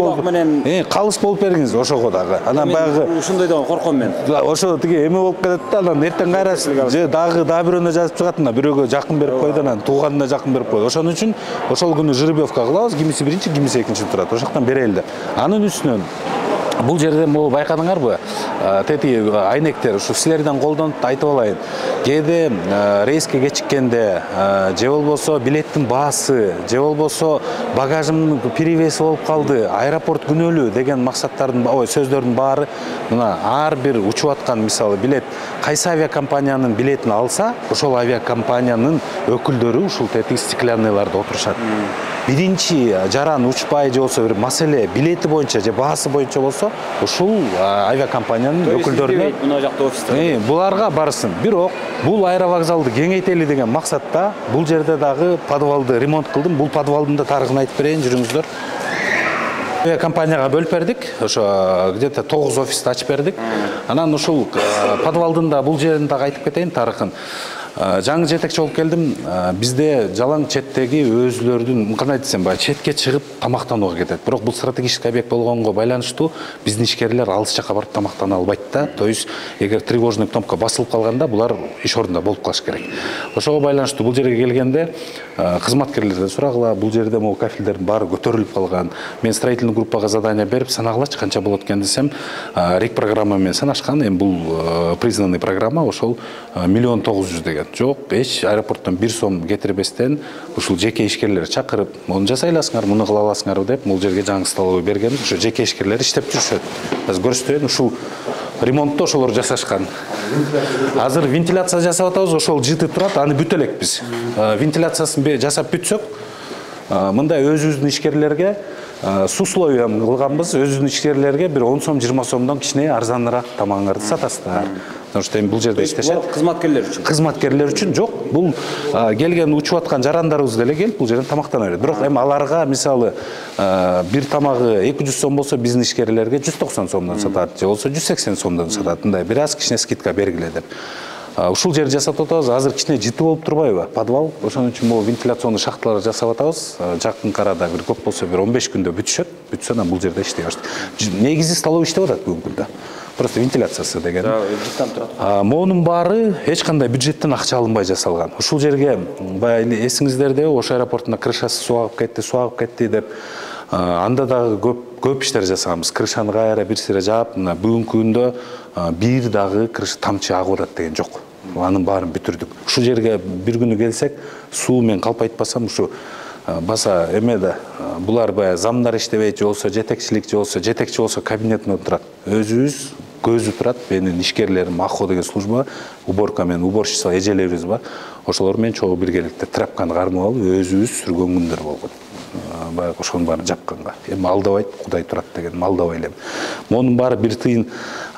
болуп бериңиз ошого дагы. Анан баягы ушундай да корком мен. Ошо тиги эме болуп кетет да, анан эртең кайрасыз же дагы бирөөнө жазып чыгат, бирөөгө жакын берип койду, анан тууганына жакын берип койду. Ошон үчүн ошол күнү жеребьевка кылабыз, кимиси биринчи, кимиси экинчи турат. Ошол жактан берели деп. Анын үстүнөн бул жерде могу байкадыңарбы? Тетиги айнектер ушу силерден колдонуп айтып алайын. Кээде рейске кечиккенде же болбосо билеттин баасы, же болбосо багажымдын перевеси болуп калды, аэропорт күнөөлүү деген максаттардын, сөздөрдүн баары мына ар бир учуп аткан мисалы билет кайсы авиакомпаниянын билетин алса, ошол авиакомпаниянын өкүлдөрү ушул тетиги стеклянныйларда отурушат. биринчи жаран учпай же болсо бир маселе билети боюнча же баасы боюнча болсо ушул авиакомпаниянын өкүлдөрүнө мына жакта офистер буларга барсын. Бирок бул аэровокзалды кеңейтели деген максатта бул жерде дагы подвалды ремонт кылдым. Бул подвалдын да тарыхын айтып берейин, жүрүңүздөр. Компанияга бөлүп бердик. Ошо где-то 9 офисти ачып бердик. Анан ушул подвалдын да бул жерин дагы айтып кетейин тарыхын. Жаңы жетекчи болуп келдим. Бизде жалаң четтеги өзүлөрдүн, кандай десем, баягы четке чыгып тамактанууга кетет. Бирок бул стратегический объект болгонго байланыштуу биздин ишкерлер алыс жакка барып тамактана албайт да. То есть эгер тревожный кнопка басылып калганда булар иш ордунда болуп калыш керек. Ошого байланыштуу бул жерге келгенде кызматкерлерден сурагыла, бул жерде могу кафелдердин баары көтөрүлүп калган. Мен строительный группага задание берип санагылачы канча болот экен десем, рек программа менен санашкан. Эми бул признанный программа, ошол 1 900 000 деген. Жок, эч аэропорттон 1 сом кетирбестен ушул жеке ишкерлер чакырып, муну жасай аласыңар, муну кыла аласыңар деп, бул жерге жаңы столовый берген. Ошо жеке ишкерлер иштеп жүрүшөт. Азыр көрсөтөйүн, ушул ремонтту ошолор жасашкан. Азыр вентиляция жасап атабыз, ошол жыты турат, аны бүтө элекпиз. Вентиляциясын жасап бүтсөк, мындай өзүбүздүн ишкерлерге су условиям кылганбыз, өзүбүздүн ишкерлерге бир 10 сом 20 сомдон кичине арзаныраак тамагыңарды сатасыздар. Потому что эми бул жерде иштешет. Кызматкерлер үчүн. Кызматкерлер үчүн жок. Бул келген учуп аткан жарандарыбыз деле келип бул жерден тамактана берет. Бирок эми аларга мисалы бир тамагы 200 сом болсо биздин ишкерлерге 190 сомдон сатат, же болсо 180 сомдон сатат. Мындай бир аз кичине скидка бергиле деп. Ушул жерди жасап атабыз. Азыр кичине жыты болуп турбайбы? Подвал. Ошон үчүн могу вентиляционный шахталар жасап атабыз. Жакын арада бир көп болсо бир 15 күндө бүтүшөт. Бүтсө анан бул жерде иштей баштайт. Негизи столовый иштеп атат бүгүнкү күндө. Просто вентиляциясы деген. Монун баары эч кандай бюджеттен акча алынбай жасалган. Ушул жерге баягы эсиңиздерде ошо аэропорттун крышасы суу агып кетти деп анда дагы көп иштер жасаганбыз. Крышаны кайра бир сыйра жаап, мына бүгүнкү күндө бир дагы крыша тамчы агып атат деген жок. Анын баарын бүтүрдүк. Ушул жерге бир күнү келсек, суу мен калп айтпасам ушу баса эмеде булар баягы замдар иштебейт, же болсо жетекчи болсо кабинетине отурат. Өзүбүз көзү турат, менин ишкерлерим АХО деген служба, уборка менен уборщица эжелерибиз бар. Ошолор менен чогуу биргеликте тряпканы кармап алып, өзүбүз сүргөн күндөр болгон. Баягы ошонун баарын жапканга. Эми алдабайт, Кудай турат деген, алдабай элем. Монун баары бир тыйын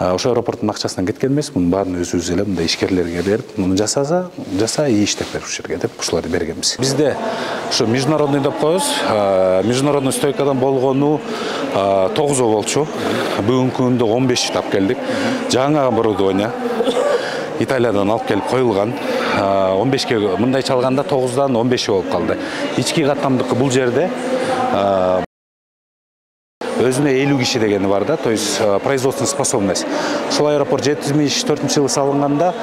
ошо аэропорттун акчасынан кеткен эмес, мунун баарын өзүбүз эле мындай ишкерлерге берип, муну жаса и иштеп бер ушул жерге деп ушуларды бергенбиз. Бизде ошо международный деп коебуз. Международный стойкадан болгону 9 болчу. Бүгүнкү күндө 15 тап келдик. Жаңа оборудование Италиядан алып келип коюлган. 15ке мындай чалганда 9дан 15 болуп калды. Ички каттамдыкы бул жерде өзүнө 50 киши дегени бар да, то есть производственная способность. Ушул аэропорт 74-жылы салынганда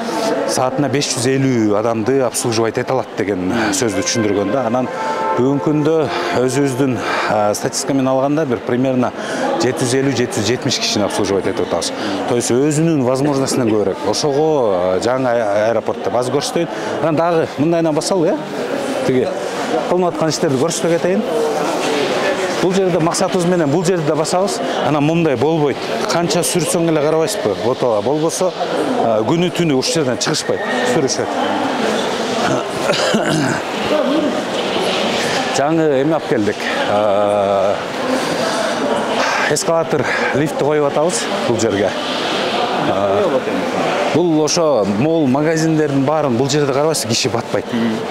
саатына 550 адамды обслуживать эте алат деген сөздү түшүндүргөн да. Анан бүгүнкү күндө өзүбүздүн статистика менен алганда бир примерно 750-770 кишини обслуживать этип атабыз. То есть өзүнүн возможностунан көбүрөөк. Ошого жаңы аэропортто баз көрсөтөйүн. Анан дагы мындайынан басалы, тиги кылынып аткан иштерди көрсөтө кетейин. Бул жерде максатыбыз менен бул жерди да басабыз. Анан мындай болбойт. Канча сүрсөң эле карабайсызбы? Фотого болбосо күнү түнү ушул жерден чыгышпайт, сүрүшөт. Жаңы эме алып келдик. Эскалатор, лифт коюп атабыз бул жерге. Бул ошо мол магазиндердин баарын бул жерде карабайсыз, киши батпайт.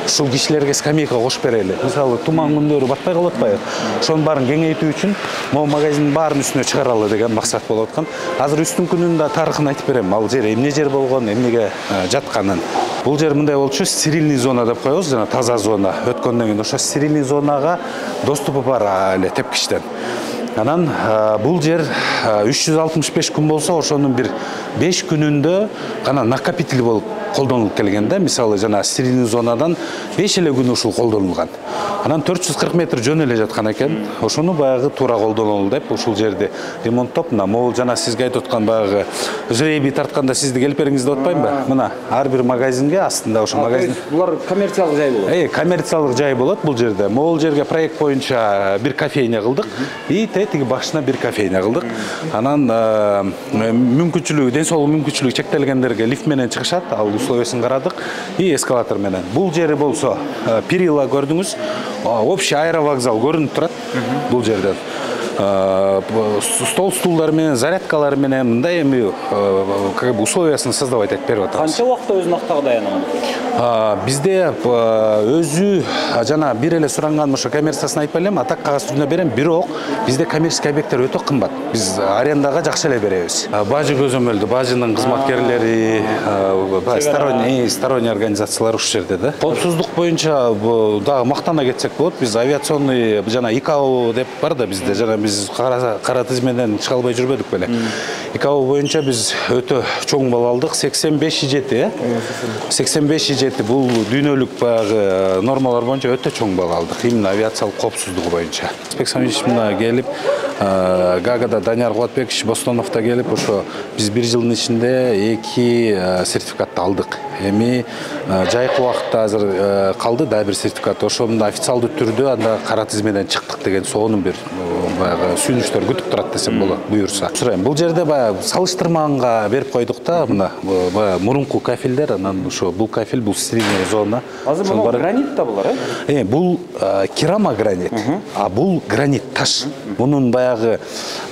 Ушул кишилерге скамейка кошуп берели. Мисалы, туман күндөрү батпай калып атпайбы? Ошонун баарын кеңейтүү үчүн могу магазиндин баарын үстүнө чыгаралы деген максат болуп аткан. Азыр үстүнкүнүн да тарыхын айтып берем. Ал жер эмне жер болгон, эмнеге жатканын. Бул жер мындай болчу, стерильный зона деп коебуз, жана таза зона. Өткөндөн кийин ошо стерильный зонага доступу бар эле тепкичтен. Анан бул жер 365 күн болсо, ошонун бир 5 күнүндө гана накопитель болуп колдонулуп келген да. Мисалы, жана стерильный зонадан 5 эле күн ушул колдонулган. Анан 440 метр жөн эле жаткан экен. Ошону баягы туура колдонолу деп ушул жерди ремонттоп, мына могул жана сизге айтып аткан баягы жребий тартканда сизди келип бериңиз деп атпаймынбы? Мына ар бир магазинге астында ошо магазин. Булар коммерциялык жай болот. Коммерциялык жай болот бул жерде. Могул жерге проект боюнча бир кофейня кылдык. И тиги башына бир кофейня кылдык. Анан мүмкүнчүлүгү, ден соолук мүмкүнчүлүгү чектелгендерге лифт менен чыгышат. Ал условиясын карадык и эскалатор менен. Бул жери болсо перила көрдүңүз, общий аэровокзал көрүнүп турат бул жерден. Стол стулдар менен, зарядкалар менен мындай эми как бы условиясын создавать этип берип атабыз. Канча убакытта өзүнүн актагыдай анан? Бизде өзү жана бир эле суранган ошо коммерциясын айтпай элем, атак кагаз түрүндө берем, бирок бизде коммерческий объекттер өтө кымбат. Биз арендага жакшы эле беребиз. Бажы көзөмөлдү, бажынын кызматкерлери, сторонний организациялар ушул жерде да. Коопсуздук боюнча дагы мактана кетсек болот. Биз авиационный жана ИКАО деп бар да бизде, жана биз кара тизмеден чыга албай жүрбөдүк беле. ИКАО боюнча биз өтө чоң балл алдык, 85-7, 85-7 бул дүйнөлүк баягы нормалар боюнча өтө чоң балл алдык, именно авиациялык коопсуздугу боюнча. Спексамич мына келип, Гаагада Данияр Кубатбекович Бостоновдо келип, ошо биз бир жылдын ичинде 2 сертификатты алдык. Эми жайкы убакытта азыр калды да бир сертификат. Ошо мында официалдуу түрдө анда кара тизмеден чыктык деген сонун бир баягы сүйүнүчтөр күтүп турат десем болот, буюрса. Сурайм, бул жерде баягы салыштырмаганга берип койдук да, мына баягы мурунку кафелдер, анан ошо бул кафел, бул средняя зона. Азыр бул гранит да булар, бул керамогранит, а бул гранит таш. Мунун баягы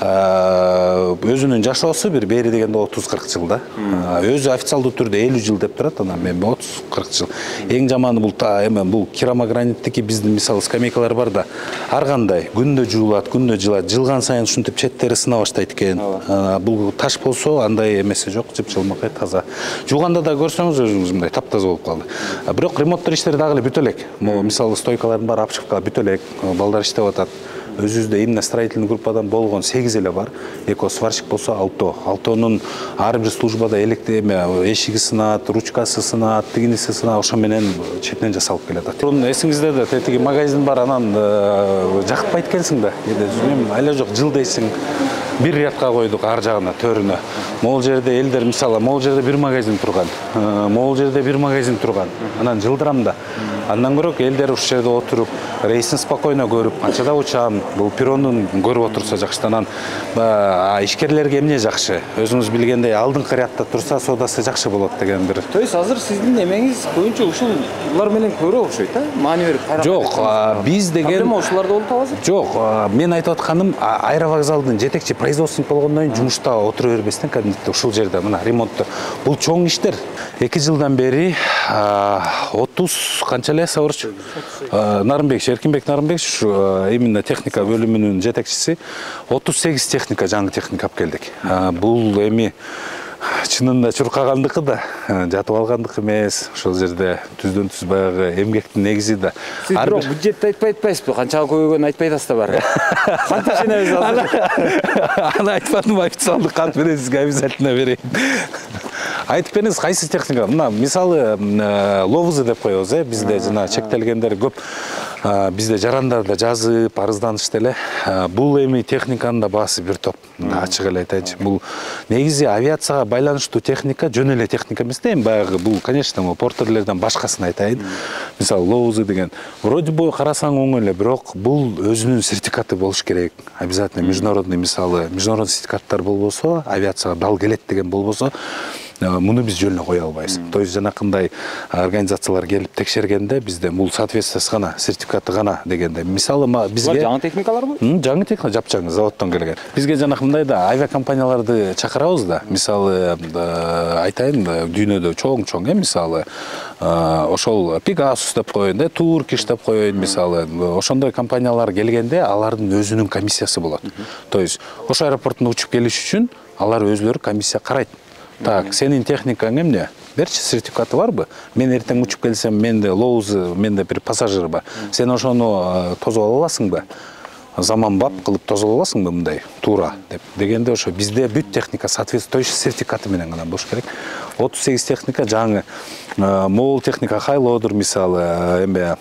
өзүнүн жашоосу бир бери дегенде 30-40 жыл да. Өзү официалдуу түрдө 50 жыл деп турат, анан мен 30-40 жыл. Эң жаманы бул керамограниттики биздин мисалы скамейкалар бар да. Ар кандай күндө жуулат, күндө жылат, жылган сайын ушинтип четтери сына баштайт экен. Бул таш болсо андай эмеси жок, жыпжылмакай таза. Жууганда да көрсөңүз өзүңүз мындай таптаза болуп калды. Бирок ремонттор иштери дагы эле бүтө элек. Мисалы стойкалардын баары обшивкалар бүтө элек, балдар иштеп атат. Өзүбүздө именно строительный группадан болгон 8 эле бар. Эко сварщик болсо 6. 6нун ар бир службада эшиги сынат, ручкасы сынат, тигиниси сынат, ошо менен четинен жасалып келатат. Мурун эсиңизде да тетиги магазин бар, анан жакпайт экенсиң да. Айла жок, жыл дейсиң. Бир рядка койдук ар жагына, төрүнө. Могул жерде элдер мисалы, могул жерде бир магазин турган, могул жерде бир магазин турган. Анан жылдырам да. Андан көрөк элдер ушул жерде отуруп, рейсин спокойно көрүп, канчада учам, бул перрондун көрүп отурса жакшы. Анан ишкерлерге эмне жакшы? Өзүңүз билгендей, алдыңкы рядда турса содасы жакшы болот деген бир. То есть азыр сиздин эмеңиз боюнча ушулар менен көрө окшойт, маани берип кайрап. Жок, биз деген проблема ушуларда болуп атабы? Жок, мен айтып атканым, аэровокзалдын жетекчи производственник болгондон кийин жумушта отура бербестен кадимдикте ушул жерде мына ремонтту. Бул чоң иштер. 2 жылдан бери 30 канча эле сабырчы Нарымбек, Эркинбек Нарымбек именно техника бөлүмүнүн жетекчиси 38 техника, жаңы техника алып келдик. Бул эми чынында чуркагандыкы да, жатып алгандык эмес. Ошол жерде түздөн түз баягы эмгектин негизи да. Сиз бирок бюджетти айтпай атпайсызбы? Канчага көйгөнүн айтпай атасыз да бар. Канча ишенебиз азыр? Аны айтпадым, официалдык кат менен сизге обязательно берейин. Айтып бериңиз, кайсы техника? Мына мисалы ловузы деп коебуз, бизде жана чектелгендер көп. Бизде жарандарда жазып, арызданышты эле. Бул эми техниканын да баасы бир топ. Ачык эле айтайынчы. Бул негизи авиацияга байланыштуу техника, жөн эле техника эмес да, баягы бул, конечно, портерлерден башкасын айтайын. Мисалы ловузы деген вроде бы карасаң оңой эле, бирок бул өзүнүн сертификаты болуш керек. Обязательно международный, мисалы, международный сертификаттар болбосо, авиацияга дал келет деген болбосо, муну биз жөн эле кое албайбыз. То есть жанакындай организациялар келип текшергенде бизде бул соответствиясы гана, сертификаты гана дегенде. Мисалы бизге жаңы техникаларбы? Жаңы техника, жапжаңы заводдон келген. Бизге жанакындай да авиакомпанияларды чакырабыз да. Мисалы айтайын, дүйнөдө чоң, мисалы ошол Pegasus деп коеюн, Turkish деп коеюн, мисалы ошондой компаниялар келгенде алардын өзүнүн комиссиясы болот. То есть ошо аэропортуна учуп келиш үчүн алар өзлөрү комиссия карайт. Так, сенин техникаң эмне? Берчи, сертификаты барбы? Мен эртең учуп келсем, менде лоузы, менде бир пассажир бар. Сен ошону тозоп аласыңбы? Заманбап кылып тозоп аласыңбы мындай? Туура деп. Дегенде ошо бизде бүт техника соответствующий сертификаты менен гана болуш керек. 38 техника жаңы могул техника хайлоодур, мисалы, эме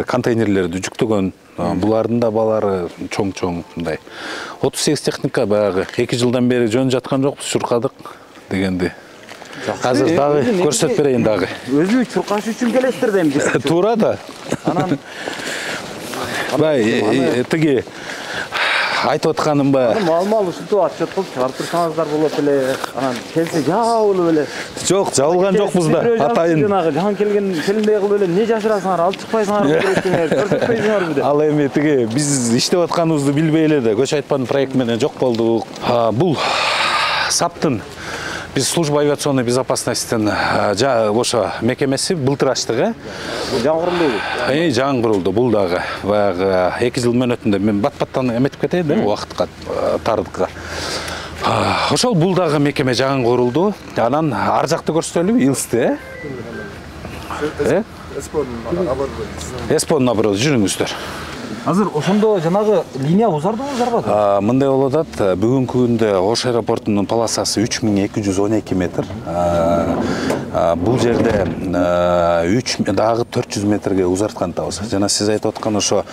контейнерлерди жүктөгөн. Булардын да балары чоң мындай. 38 техника баягы 2 жылдан бери жөн жаткан жокпуз, чуркадык дегенди. Азыр дагы көрсөтүп берейин дагы. Өзү чуркаш үчүн келесиздер дейм. Туура да. Анан тиги айтып атканымбы? Маал ушинтип отчет кылып чыгарып турсаңыздар болот эле. Анан келсе жабылып эле. Жок, жабылган жокпуз да. Атайын. Жанагы жан келген келиндей кылып эле не жашырасыңар, алып чыкпайсыңар керектеңер, көрсөтпөйсүңөрбү деп. Ал эми тиги биз иштеп атканыбызды билбей эле да көч айтпан проект менен жок болдук. Бул САПтын биз служба авиационной безопасностьтын ошо мекемеси былтыр ачтык, Жаңы курулду. Жаңы курулду бул дагы. Баягы 2 жыл мөөнөтүндө мен бат-баттан эметип кетейин да убакытка, тардыкка. Ошол бул дагы мекеме жаңы курулду. Анан ар жакты көрсөтөлүбү Илсти, Эспон наброд жүрүңүздөр. Азыр ошондо жанагы линия узардыбы, узарбады? Мындай болуп атат, бүгүнкү күндө Ош аэропортунун полосасы 3212 метр. Бул жерде дагы 400 метрге узарткан атабыз. Жана сиз айтып аткан ошо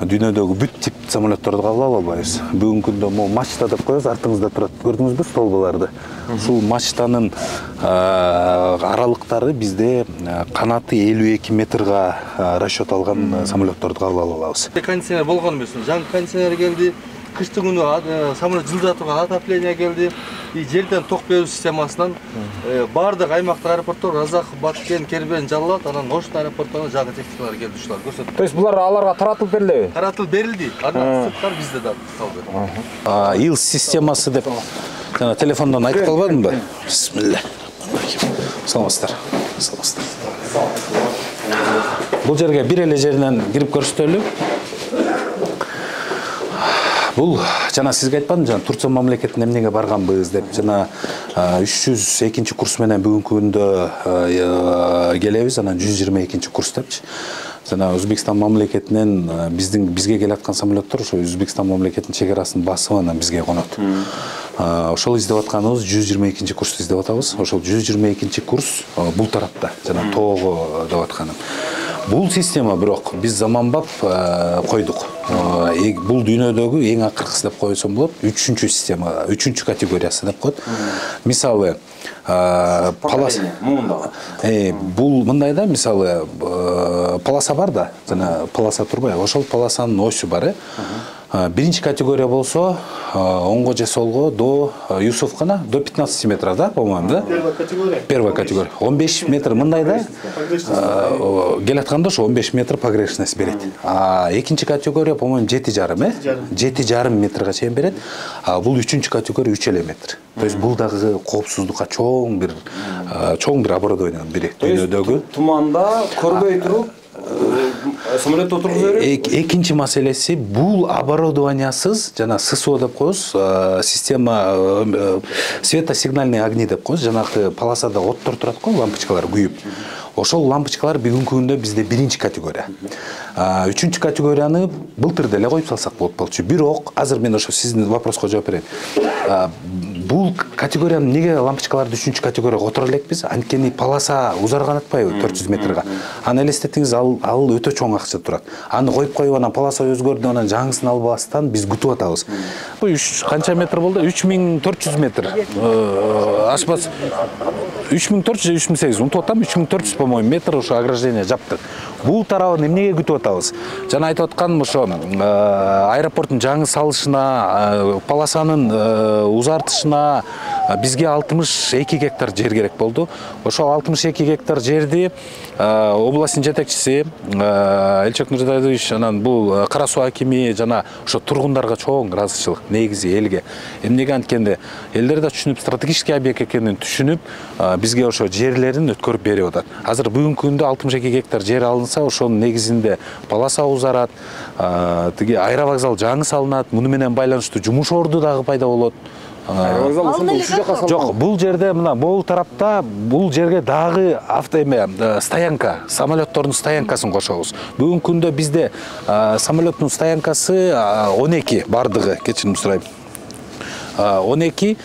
дүйнөдөгү бүт тип самолетторду кабыл ала албайбыз. Бүгүнкү күндө могу мачта деп коебуз, артыңызда турат. Көрдүңүзбү столбаларды? Ушул мачтанын аралыктары бизде канаты 52 метрга расчет алган самолетторду кабыл ала алабыз. Кондиционер болгон эмес. Жаңы кондиционер келди. Кыштын күнү самолет жылдатууга отопление келди. Жерден ток берүү системасынан бардык аймактык аэропорттор Разах, Баткен, Кербен, Жалал, анан Ош аэропортторуна жаңы техникалар келди, ушулар көрсөтүп. То есть булар аларга таратылып берилеби? Таратылып берилди. Анан сырттар бизде да калды. Ил системасы деп жана телефондон айтып калбадымбы? Бисмилла. Саламатсыздар. Саламатсыздар. Бул жерге бир эле жеринен кирип көрсөтөлү. Бул жана сизге айтпадым, жана Турция мамлекетине эмнеге барганбыз деп. Жана 302 курс менен бүгүнкү күндө келебиз, анан 122 курс депчи. Жана Өзбекстан мамлекетинен бизге келаткан самолеттор ошо Өзбекстан мамлекетинин чек арасын басып анан бизге конот. Ошол издеп атканыбыз 122 курсту издеп атабыз. Ошол 122 курс бул тарапта, жана тоого деп атканым. Бул система бирок биз заманбап койдук. Бул дүйнөдөгү эң акыркысы деп койсом болот. 3-чү система, 3-чү категориясы деп коет. Мисалы, бул мындай да, мисалы, полоса бар да, жана полоса турбай, ошол полосанын осу бар. Биринчи категория болсо, оңго же солго до Юсуфкана до 15 метров, да, по-моему, да? Первая категория. 15 метр мындай да. Келатканда ошо 15 метр погрешность берет. Экинчи категория, по-моему, 7,5, 7,5 метрге чейин берет. Бул 3-чү категория 3 метр. То есть бул дагы коопсуздукка чоң бир оборудование бири дүйнөдөгү. Туманда көрбөй туруп самолет отургуза берет. Экинчи маселеси бул оборудованиясыз жана ССО деп коебуз, система светосигнальные огни деп коебуз. Жанагы полосада оттор турат го, лампочкалар күйүп. Ошол лампочкалар бүгүнкү күндө бизде биринчи категория. 3-чү категорияны былтыр деле коюп салсак болот болчу. Бирок азыр мен ошо сиздин вопроско жооп берейин. Бул категорияны неге лампочкаларды 3-чү категорияга отура элекпиз? Анткени полоса узарган атпайбы 400 метрге. Аны элестетиңиз, ал өтө чоң акча турат. Аны коюп коюп анан полоса өзгөрдү, анан жаңысын албастан биз күтүп атабыз. Бул канча метр болду? 3400 метр. Ашпас 3400 же 3800, унутуп атам, 3400 по-моему метр ошо ограждение жаптык. Бул тарабын эмнеге күтүп атабыз? Жана айтып атканым ошо аэропорттун жаңы салышына, полосанын узартышына бизге 62 гектар жер керек болду. Ошол 62 гектар жерди областын жетекчиси Элчок Нурзайдович, анан бул Кара Суу акими жана ошо тургундарга чоң ыраазычылык, негизи элге. Эмнеге анткенде элдер да түшүнүп, стратегический объект экенин түшүнүп, бизге ошо жерлерин өткөрүп берип атат. Азыр бүгүнкү күндө 62 гектар жер алынса, ошонун негизинде полоса узарат, тиги аэровокзал жаңы салынат, муну менен байланыштуу жумуш орду дагы пайда болот. Жок, бул жерде мына бул тарапта бул жерге дагы стоянка, самолеттордун стоянкасын кошобуз. Бүгүнкү күндө бизде самолеттун стоянкасы 12 бардыгы, кечирим сурайм. 12,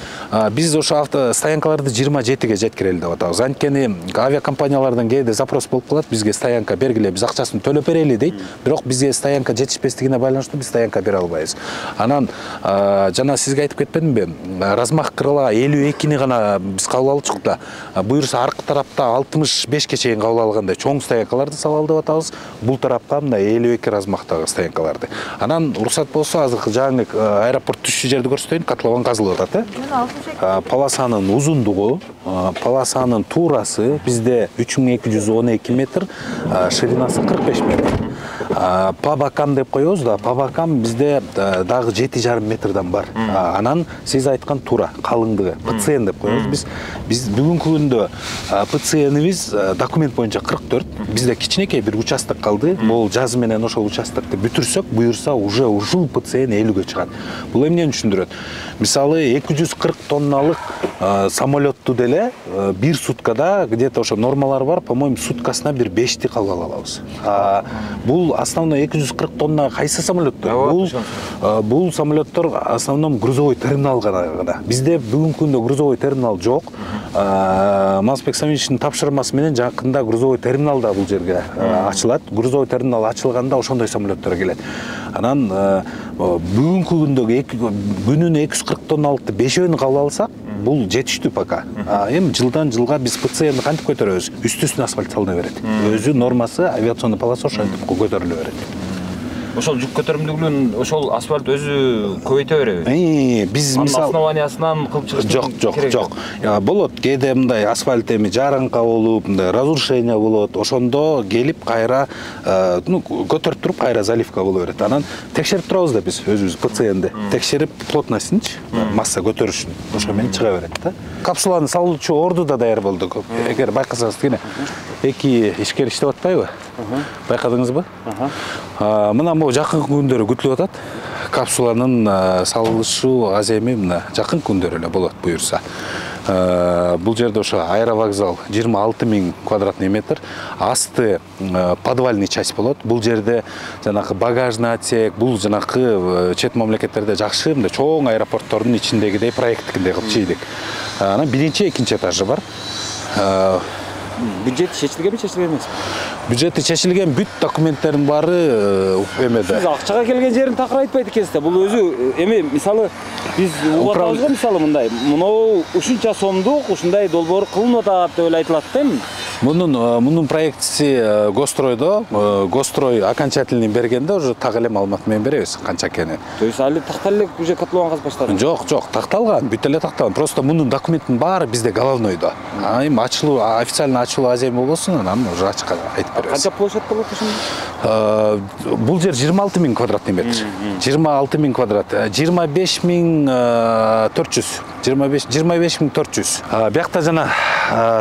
биз ошо стоянкаларды 27-ге жеткирели деп атабыз. Анткени авиакомпаниялардан кээде запрос болуп калат, бизге стоянка бергиле, биз акчасын төлөп берели дейт. Бирок бизге стоянка жетишпестигине байланыштуу биз стоянка бере албайбыз. Анан жана сизге айтып кетпедимби? Размах крыла 52-ни гана биз кабыл алчук да. Буюрса аркы тарапта 65-ке чейин кабыл алгандай чоң стоянкаларды салалы деп атабыз. Бул тарапка мына 52 размактагы стоянкаларды. Анан уруксат болсо азыркы жаңы аэропорт түшчү жерди көрсөтөйүн, котлован казылып атат, полосанын узундугу, полосанын туурасы бизде 3212 метр, ширинасы 45 метр. По бокам деп коебуз да, по бокам бизде дагы 7,5 метрден бар. Анан сиз айткан тура калыңдыгы ПЦН деп коебуз. Биз бүгүнкү күндө ПЦНибиз документ боюнча 44, бизде кичинекей бир участок калды. Бул жаз менен ошол участокты бүтүрсөк, буюрса уже ушул ПЦН 50ге чыгат. Бул эмнени түшүндүрөт? Мисалы 240 тонналык самолетту деле бир суткада где-то ошо нормалар бар, по-моему, суткасына бир 5ти кабыл ала алабыз. Бул основной 240 тонна кайсы самолеттор? Бул самолеттор основном грузовой терминал гана. Бизде бүгүнкү күндө грузовой терминал жок. Мазбек Саминовичтин тапшырмасы менен жакында грузовой терминал да бул жерге ачылат. Грузовой терминал ачылганда ошондой самолеттор келет. Анан бүгүнкү күндө күнүнө 240 тонналыкты 5-өн кабыл алсак, бул жетиштүү пока. Эми жылдан жылга биз ПЦНди кантип көтөрөбүз? Үстү-үстүнө асфальт салына берет. Өзү нормасы авиационный полоса ошентип көтөрүлө берет. Ошол жүк көтөрүмдүүлүгүн ошол асфальт өзү көбөйтө береби? Биз мисалы основаниясынан кылып чыгыш жок. Болот, кээде мындай асфальт эми жараңка болуп, мындай разрушение болот. Ошондо келип кайра көтөрүп туруп кайра заливка боло берет. Анан текшерип турабыз да биз өзүбүз ПЦНди. Текшерип плотностьничи, масса көтөрүшүн. Ошо менен чыга берет да. Капсуланы салуучу орду да даяр болду. Эгер байкасаңыз кene эки ишкер иштеп атпайбы? Байкадыңызбы? Мына могу жакын күндөрү күтүлүп атат. Капсуланын салышы аз эми мына жакын күндөрү эле болот буюрса. Бул жерде ошо аэровокзал 26.000 квадратный метр, асты подвальный часть болот. Бул жерде жанакы багажный отсек, бул жанакы чет мамлекеттерде жакшы мындай чоң аэропорттордун ичиндегидей проекттикиндей кылып чийдик. Анан биринчи, экинчи этажы бар. Бюджет чечилгенби, чечилген эмеспи? Бюджети чечилген, бүт документтердин баары эмеде. Сиз акчага келген жерин такыр айтпайт экенсиз да. Бул өзү эми мисалы биз угатабызга мисалы мындай, мынау ушунча сомдук, ушундай долбоор кылынып атат деп эле айтылат да эми. Мунун проектиси Гостройдо, Гострой окончательный бергенде уже так эле маалымат менен беребиз канча экенин. То есть али такталып эле уже котлован казып баштады? Жок, такталган, бүт эле такталган. Просто мунун документтин баары бизде головнойдо. Эми ачылуу, официально ачылуу аз эми болбосун, анан уже ачык айтып беребиз. Канча площадь болот ошондо? Бул жер 26.000 квадратный метр. 26.000 квадрат. 25.400. 25.400. Биякта жана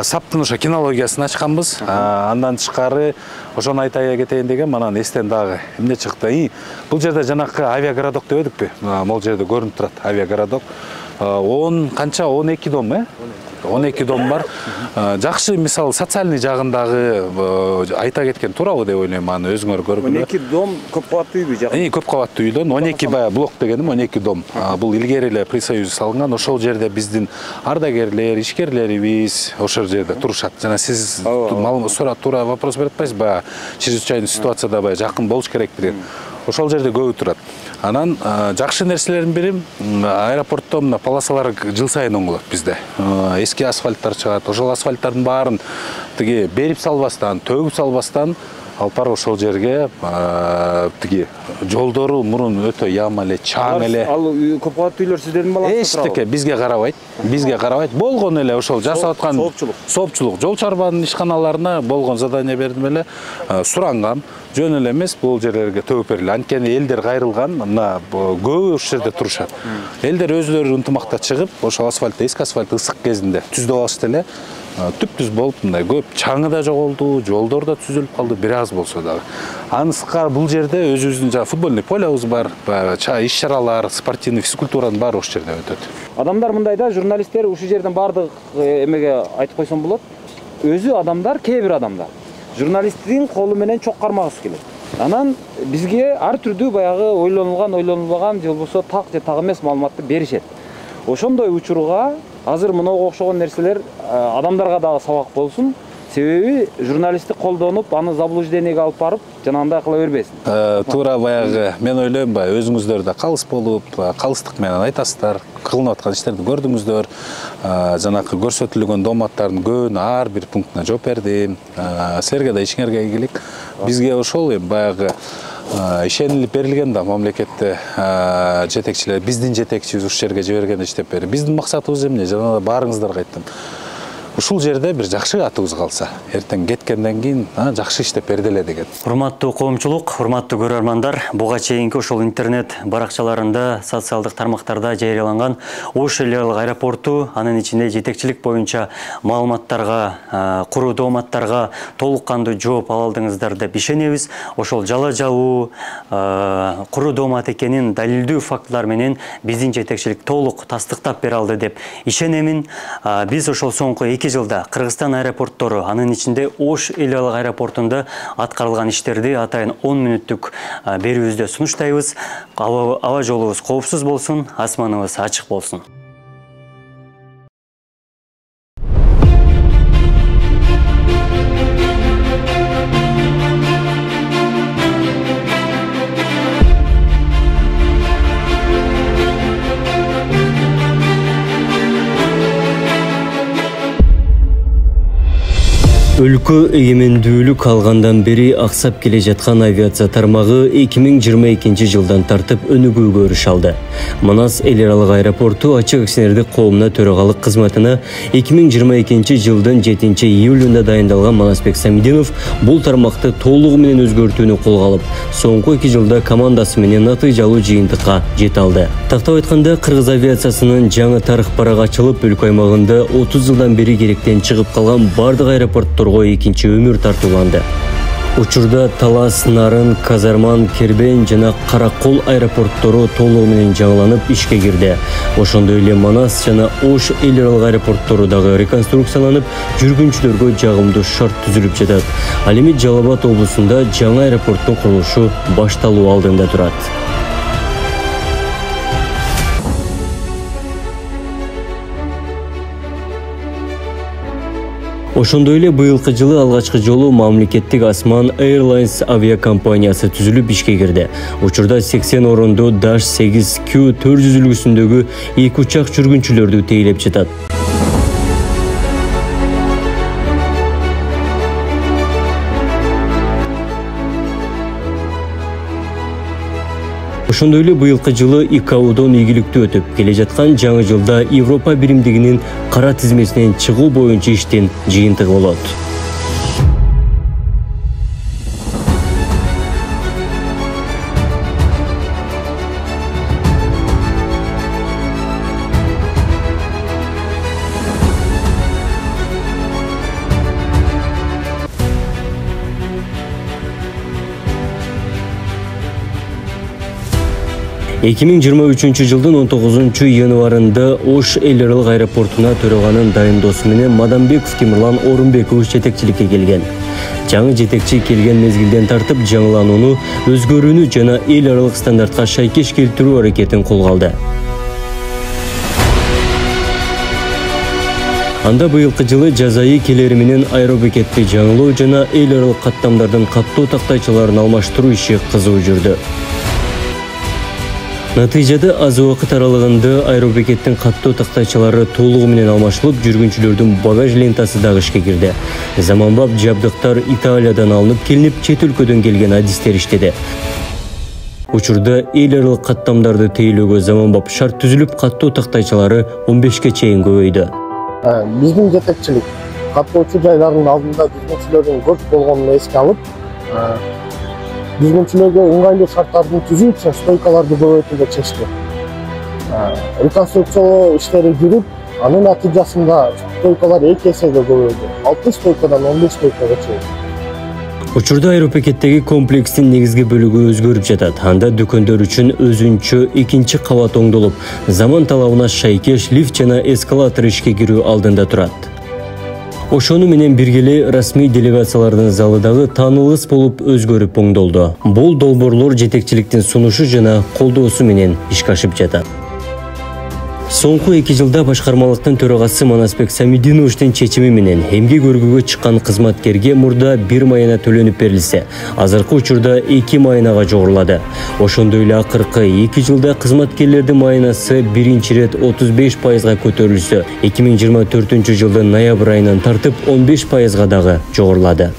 саптын ошо кинологиясын ачканбыз. Андан тышкары ошону айта кетейин деген, манан эстен дагы эмне чыкты. Бул жерде жанакы авиагородок дебедикпи? Могул жерде көрүнүп турат авиагородок. 12 дом, 12 дом бар. Жакшы, мисалы, социальный жагындагы айта кеткен туурабы деп ойлойм, аны өзүңөр көргүлө. 12 дом көп кабаттуу үйбү жакшы? Көп кабаттуу үйдөн 12 бая блок дегеним 12 дом. Бул илгери эле при союзе салынган. Ошол жерде биздин ардагерлер, ишкерлерибиз ошол жерде турушат. Жана сиз сурап туура вопрос берип атпайсызбы? Баягы чрезвычайный ситуацияда баягы жакын болуш керек деген. Ошол жерде көбү турат. Анан жакшы нерселердин бири аэропортто мына полосалар жыл сайын оңголот bizde. Эски асфальттар чыгат. Ошол асфальттардын баарын тиги берип салбастан, төгүп салбастан алып барып ошол жерге тиги жолдору мурун өтө яма эле, чаң эле. Ал көп кабаттуу үйлөр сиздердин балаңызга эчтеке бизге карабайт. Бизге карабайт. Болгон эле ошол жасап аткан соопчулук. Жол чарбанын ишканаларына болгон задание бердим эле. Суранган. Жөн эле эмес, бул жерлерге төгүп бериле. Анткени элдер кайрылган, мына көбү ошол жерде турушат. Элдер өзүлөрү ынтымакта чыгып, ошол асфальтты, эски асфальтты ысык кезинде түздөп алышты эле. Түп-түз болуп, мындай көп чаңы да жоголду, жолдор да түзүлүп калды, бир аз болсо дагы. Анысқа бул жерде өзүбүздүн жана футбольный полябыз бар, иш-чаралар, спортивный физкультуранын баары ошол жерде өтөт. Адамдар мындай да, журналисттер ушул жерден баардык эмеге айтып койсом болот. Өзү адамдар, кээ бир адамдар журналисттин колу менен чок кармагысы келет. Анан бизге ар түрдүү баягы ойлонулган, ойлонулбаган же болбосо так же так эмес маалыматты беришет. Ошондой учурга азыр мынага окшогон нерселер адамдарга дагы сабак болсун. Себеби журналистти колдонуп, аны заблуждениеге алып барып, жанагындай кыла бербесин. Туура баягы мен ойлойм, өзүңүздөр да калыс болуп, калыстык менен айтасыздар, кылынып аткан иштерди көрдүңүздөр. Жанакы көрсөтүлгөн дооматтардын көбүнө ар бир пунктуна жооп бердим. Силерге да ишиңерге ийгилик. Бизге ошол баягы ишенилип берилген да мамлекетте жетекчилер, биздин жетекчибиз ушул жерге жиберген иштеп берди. Биздин максатыбыз эмне? Жана баарыңыздарга айттым. Ушул жерде бир жакшы атыбыз калса, эртең кеткенден кийин жакшы иштеп берди эле деген. Урматтуу коомчулук, урматтуу көрөрмандар, буга чейинки ошол интернет баракчаларында, социалдык тармактарда жарыяланган Ош эл аралык аэропорту, анын ичинде жетекчилик боюнча маалыматтарга, куруу дооматтарга толук кандуу жооп ала алдыңыздар деп ишенебиз. Ошол жала жабуу, куруу доомат экенин далилдүү фактылар менен биздин жетекчилик толук тастыктап бере алды деп ишенемин. Биз ошол соңку 2 жылда Кыргызстан аэропорттору, анын ичинде Ош эл аралык аэропортунда аткарылган иштерди атайын 10 мүнөттүк берүүбүздө сунуштайбыз. Аба жолубуз коопсуз болсун, асманыбыз ачык болсун. Өлкө эгемендүүлүк алгандан бери аксап келе жаткан авиация тармагы 2022 жылдан тартып өнүгүүгө өрүш алды. Манас эл аралык аэропорту ачык акционердик коомуна төрагалык кызматына 2022 жылдын 7 июлунда дайындалган Манасбек Самидинов бул тармакты толугу менен өзгөртүүнү колго алып, соңку 2 жылда командасы менен натыйжалуу жыйынтыкка жете алды. Тактап айтканда, кыргыз авиациясынын жаңы тарых барагы ачылып, өлкө аймагында 30 жылдан бери керектен чыгып калган бардык аэропорттор экинчи өмүр тартууланды. Учурда Талас, Нарын, Казарман, Кербен жана Каракол аэропорттору толугу менен жаңыланып ишке кирди. Ошондой эле Манас жана Ош эл аралык аэропорттору дагы реконструкцияланып, жүргүнчүлөргө жагымдуу шарт түзүлүп жатат. Ал эми Жалал Абад облусунда жаңы аэропорттун курулушу башталуу алдында турат. Ошондой эле быйылкы жылы алгачкы жолу мамлекеттик Осман Airlines авиакомпаниясы түзүлүп ишке кирди. Учурда 80 орондуу Dash 8Q 400 үлгүсүндөгү 2 учак жүргүнчүлөрдү тейлеп жатат. Ошондой эле быйылкы жылы ИКАОдон ийгиликтүү өтүп, келе жаткан жаңы жылда Европа биримдигинин кара тизмесинен чыгуу боюнча иштин жыйынтыгы болот. жылдын 19 январында Ош эл аралык аэропортуна төраганын дайындоосу менен Мадамбеков Тимирлан Орунбекович жетекчиликке келген. Жаңы жетекчи келген мезгилден тартып жаңыланууну, өзгөрүүнү жана эл аралык стандартка шайкеш келтирүү аракетин колго алды. Анда быйылкы жылы жазайы келери менен аэробекетти жаңылоо жана эл аралык каттамдардын каттоо тактайчаларын алмаштыруу иши кызуу жүрдү. Натыйжада аз убакыт аралыгында аэробекеттин каттоо тактайчалары толугу менен алмашылып, жүргүнчүлөрдүн багаж лентасы дагы ишке кирди. Заманбап жабдыктар Италиядан алынып келинип, чет өлкөдөн келген адистер иштеди. Учурда эл аралык каттамдарды тейлөөгө заманбап шарт түзүлүп, каттоо тактайчалары 15ке чейин көбөйдү. Биздин жетекчилик каттоочу жайлардын алдында жүргүнчүлөрдүн көп болгонун эске алып, жүргүнчүлөргө ыңгайлуу шарттарды түзүү үчүн стойкаларды көбөйтүүгө чечти. Реконструкциялоо иштери жүрүп, анын натыйжасында стойкалар 2 эсеге көбөйдү. 6 стойкадан 15 стойкага чейин. Учурда аэробекеттеги комплекстин негизги бөлүгү өзгөрүп жатат. Анда дүкөндөр үчүн өзүнчө 2-чи кабат оңдолуп, заман талабына шайкеш лифт жана эскалатор ишке кирүү алдында турат. Ошону менен биргеле расмий делегациялардын залы дагы таанылыс болуп өзгөрүп оңдолду. Бул долбоорлор жетекчиликтин сунушу жана колдоосу менен ишке ашып жатат. Соңку 2 жылда башкармалыктын төрагасы Манасбек Самидиновичтин чечими менен эмгек өргүүгө чыккан кызматкерге мурда 1 майына төлөнүп берилсе, азыркы учурда 2 майынага жогорулады. Ошондой эле акыркы 2 жылда кызматкерлердин майынасы биринчи рет 35%га көтөрүлсө, 2024 жылдын ноябрь айынан тартып 15%га дагы жогорулады.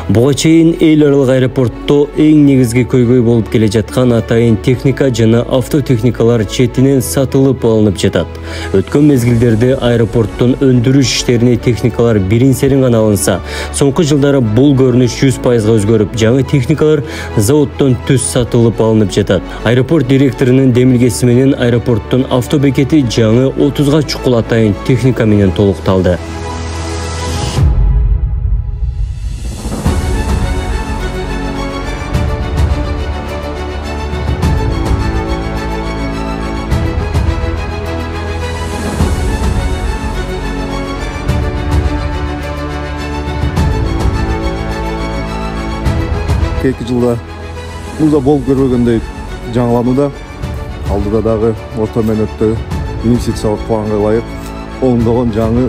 Буга чейин эл аралык аэропортто эң негизги көйгөй болуп келе жаткан атайын техника жана автотехникалар четинен сатылып алынып жатат. Өткөн мезгилдерде аэропорттун өндүрүш иштерине техникалар бирин-серин гана алынса, соңку жылдары бул көрүнүш 100%га өзгөрүп, жаңы техникалар заводдон түз сатылып алынып жатат. Аэропорт директорунун демилгеси менен аэропорттун автобекети жаңы 30га чукул атайын техника менен толукталды. Эки жылда бул да болуп көрбөгөндөй жаңыланууда. Алдыда дагы орто мөөнөттө инвестициялык планга ылайык оңдогон жаңы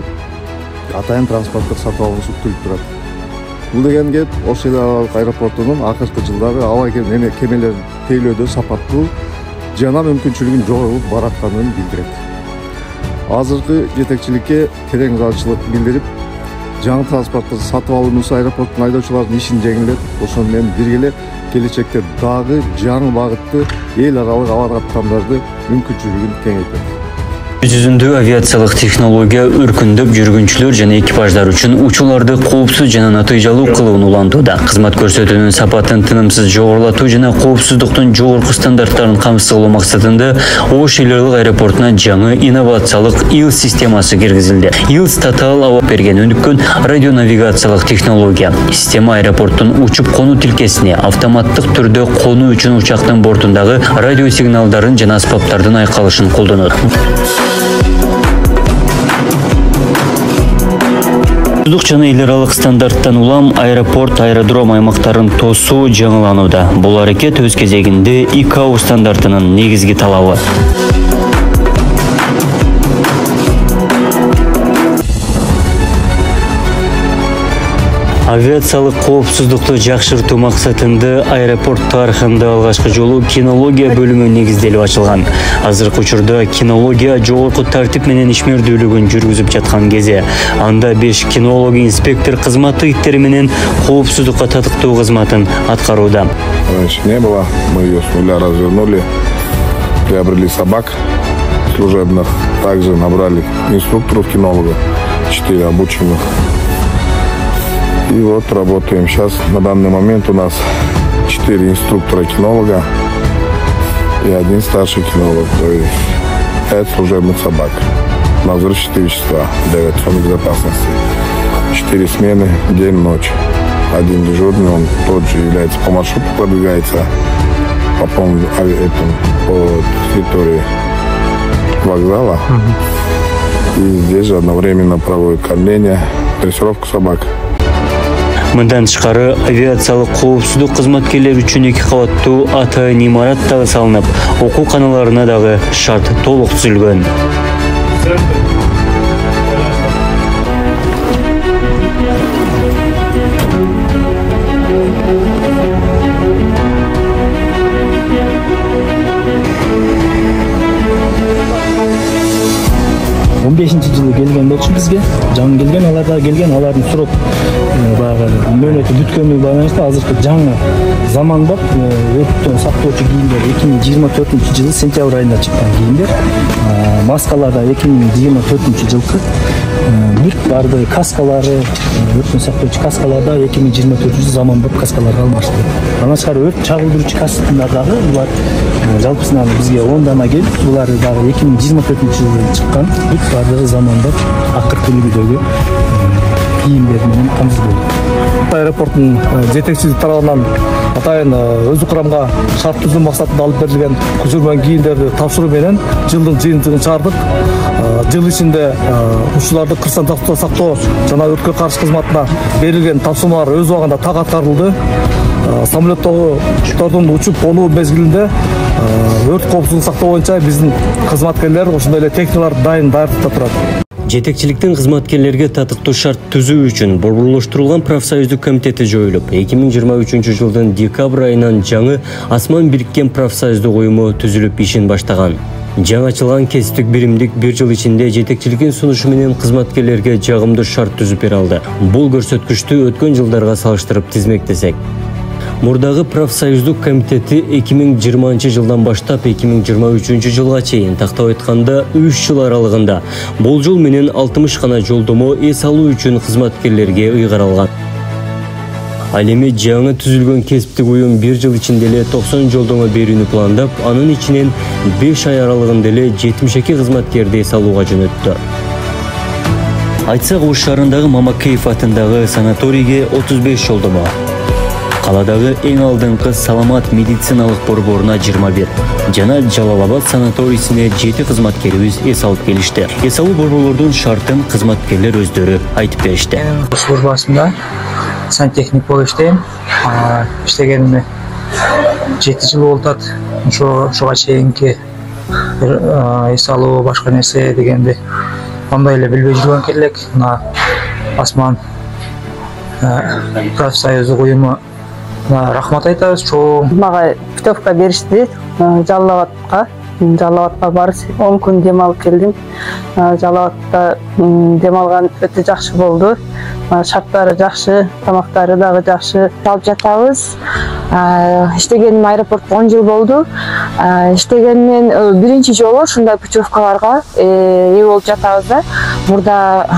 атайын транспорттук сатып алуу күтүлүп турат. Бул дегенге Ош эл аралык аэропортунун акыркы жылдары аба кемелерин тейлөөдө сапаттуу жана мүмкүнчүлүгүн жогору баратканын билдирет. Азыркы жетекчиликке терең ыраазычылык билдирип, жаңы транспортту сатып алуусу аэропорттун айдоочулардын ишин жеңилдет. Ошону менен бирге келечекте дагы жаңы багытты эл аралык аба каттамдарды мүмкүнчүлүгүн кеңейтет. Жүзүндө авиациялык технология өркүндөп, жүргүнчүлөр жана экипаждар үчүн учууларды коопсуз жана натыйжалуу кылууну улантууда. Кызмат көрсөтүүнүн сапатын тынымсыз жогорулатуу жана коопсуздуктун жогорку стандарттарын камсыз кылуу максатында Ош эл аралык аэропортуна жаңы инновациялык ИЛС системасы киргизилди. ИЛС татаал аба берген өнүккөн радионавигациялык технология. Система аэропорттун учуп конуу тилкесине автоматтык түрдө конуу үчүн учактын бортундагы радио сигналдарын жана аспаптардын айкалышын колдонот. Коопсуздук жана эл аралык стандарттан улам аэропорт, аэродром аймактарын тосуу жаңыланууда. Бул аракет өз кезегинде ИКАО стандартынын негизги талабы. Авиациялык коопсуздукту жакшыртуу максатында аэропорт тарыхында алгачкы жолу кинология бөлүмү негизделип ачылган. Азыркы учурда кинология жогорку тартип менен ишмердүүлүгүн жүргүзүп жаткан кезде. Анда 5 кинолог инспектор кызматы иттери менен коопсуздукка татыктуу кызматын аткарууда. Раньше не было, мы ее с нуля развернули, приобрели собак служебных, также набрали инструкторов кинологов, 4 обученных. И вот работаем. Сейчас на данный момент у нас 4 инструктора-кинолога и 1 старший кинолог, то есть 5 служебных собак на взрывчатые вещества для авиационной безопасности. 4 смены, день-ночь. 1 дежурный, он тот же является по маршруту, продвигается по территории вокзала. И здесь же одновременно проводит кормление, дрессировку собак. Мындан тышкары авиациялык коопсуздук кызматкерлери үчүн 2 кабаттуу атайын имарат дагы салынып, окуу каналарына дагы шарт толук түзүлгөн. 15-жылы келген болчу бизге. Жаңы келген, алар да келген, алардын сурап баягы мөөнөтү бүткөнүнө байланыштуу азыркы жаңы замандап өрттөн сактоочу кийимдер 2024-жылы сентябрь айында чыккан кийимдер. Маскалар да 2024-жылкы. Бүт барды каскалары, өрттөн сактоочу каскалар да 2024-жылы заманбап каскаларга алмашты. Андан тышкары өрт чагылдыруучу каскалар дагы булар жалпысынан бизге 10 дана келип, булар дагы 2024-жылы чыккан. Бүт бардыгы замандап акыркы үлгүдөгү кийимдер менен камсыздалды. Аэропорттун жетекчилиги тарабынан атайын өзү курамга шарт түзүү максатында алып берилген көчөрмө кийимдерди тапшыруу менен жылдын жыйынтыгын чыгардык. Жыл ичинде ушуларды кырсан сактоо жана өрткө каршы кызматына берилген тапшырмалар өз убагында так аткарылды. Самолеттогу учуп конуу мезгилинде өрт коопсуздугун сактоо боюнча биздин кызматкерлер ошондой эле техникалар даярдыкта турат. Жетекчиликтин кызматкерлерге татыктуу шарт түзүү үчүн борборлоштурулган профсоюздук комитети жоюлуп, 2023 жылдын декабрь айынан жаңы Асман бириккен профсоюздук уюму түзүлүп ишин баштаган. Жаңы ачылган кесиптик биримдик бир жыл ичинде жетекчиликтин сунушу менен кызматкерлерге жагымдуу шарт түзүп бере алды. Бул көрсөткүчтү өткөн жылдарга салыштырып тизмектесек, мурдагы профсоюздук комитети 2020 жылдан баштап 2023 жылга чейин тактап айтканда 3 жыл аралыгында болжол менен 60 гана жолдомо эс алуу үчүн кызматкерлерге ыйгарылган. Ал эми жаңы түзүлгөн кесиптик уюм бир жыл ичинде эле 90 жолдомо берүүнү пландап, анын ичинен 5 ай аралыгында эле 72 кызматкерди эс алууга жөнөттү. Айтсак, Ош шаарындагы Мамакеев атындагы санаторийге 35 жолдомо, каладагы эң алдыңкы саламат медициналык борборуна 21 жана Жалал Абад санаторийсине 7 кызматкерибиз эс алып келишти. Эс алуу борборлордун шартын кызматкерлер өздөрү айтып беришти. Службасында сантехник болуп иштейм. Иштегениме 7 жыл болуп атат. Ошого чейинки эс алуу башка нерсе дегенди ондой эле билбей жүргөн келек. Мына Асман профсоюздук уюму рахмат айтабыз. Мага путевка беришти Жалал Абадка барып 10 күн дем алып келдим. Жалал Абадта дем алган өтө жакшы болду. Шарттары жакшы, тамактары дагы жакшы. Алып жатабыз. Иштегеним аэропортто 10 жыл болду. Иштегенмен биринчи жолу ушундай путевкаларга ээ болуп жатабыз да. Мурда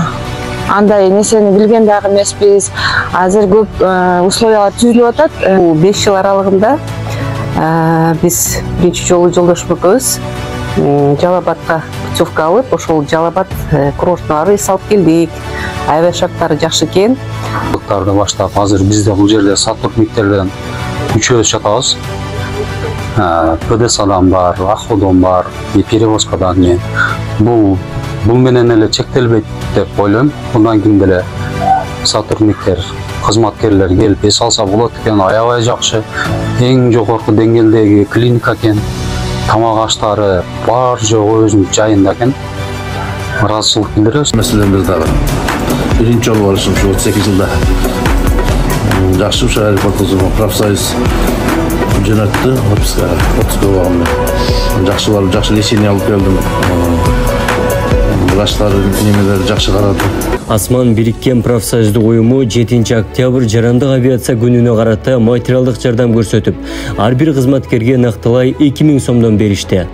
андай несени билген дагы эмеспиз. Азыр көп условиялар түзүлүп атат. 5 жыл аралыгында биз биринчи жолу жолдошум экөөбүз Жалал Абадка путевка алып, ошол Жалал Абад курортуна эс алып келдик. Аябай шарттары жакшы экен. Бактарды баштап, азыр бизде бул жерде сотрудниктерден 3 жатабыз. ПДСадан бар, Ахудон бар, перевозкадан мен. Бул менен эле чектелбейт деп ойлойм. Мындан кийин деле сотрудниктер, кызматкерлер келип эс алса болот экен, аябай жакшы. Эң жогорку деңгээлдеги клиника экен. Тамак аштары бар жогу өзүнүн жайында экен. Ыраазычылык билдиребиз. Маселен биз дагы биринчи жолу барышым ушу 38 жылда жакшы ушу аэропортубузга профсоюз жөнөттү. Отпуска убагында жакшы барып, жакшы лечение алып келдим. Врачтар немелер жакшы карады. Асман бириккен профсоюздук уюму 7 октябрь жарандык авиация күнүнө карата материалдык жардам көрсөтүп, ар бир кызматкерге нактылай 2000 сомдон беришти.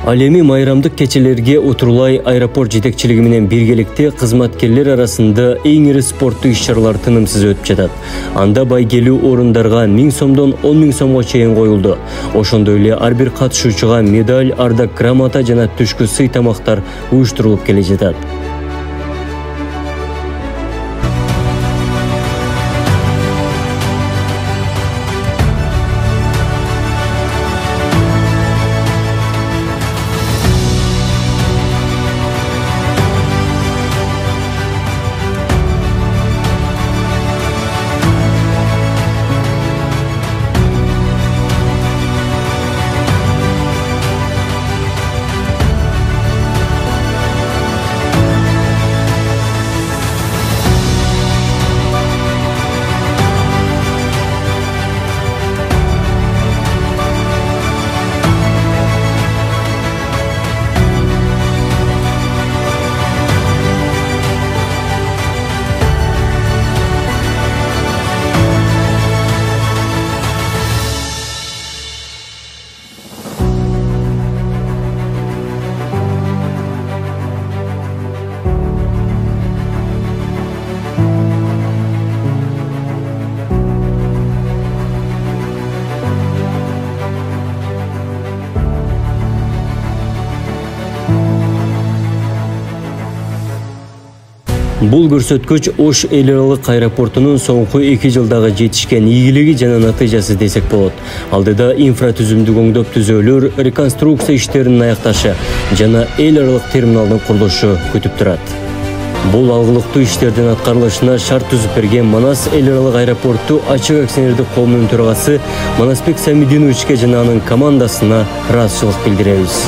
Ал эми майрамдык кечелерге утурлай аэропорт жетекчилиги менен биргеликте кызматкерлер арасында эң ири спорттук иш-чаралар тынымсыз өтүп жатат. Анда байгелүү орундарга 1000 сомдон 10 000 сомго чейин коюлду. Ошондой эле ар бир катышуучуга медаль, ардак грамота жана түшкү сый тамактар уюштурулуп келе жатат. Бул көрсөткүч Ош эл аралык аэропортунун соңку 2 жылдагы жетишкен ийгилиги жана натыйжасы десек болот. Алдыда инфратүзүмдү оңдоп түзөөлөр, реконструкция иштеринин аякташы жана эл аралык терминалдын курулушу күтүп турат. Бул алгылыктуу иштердин аткарылышына шарт түзүп берген Манас эл аралык аэропорту ачык акционердик коомунун төрагасы Манасбек Самидиновичке жана анын командасына ыраазычылык билдиребиз.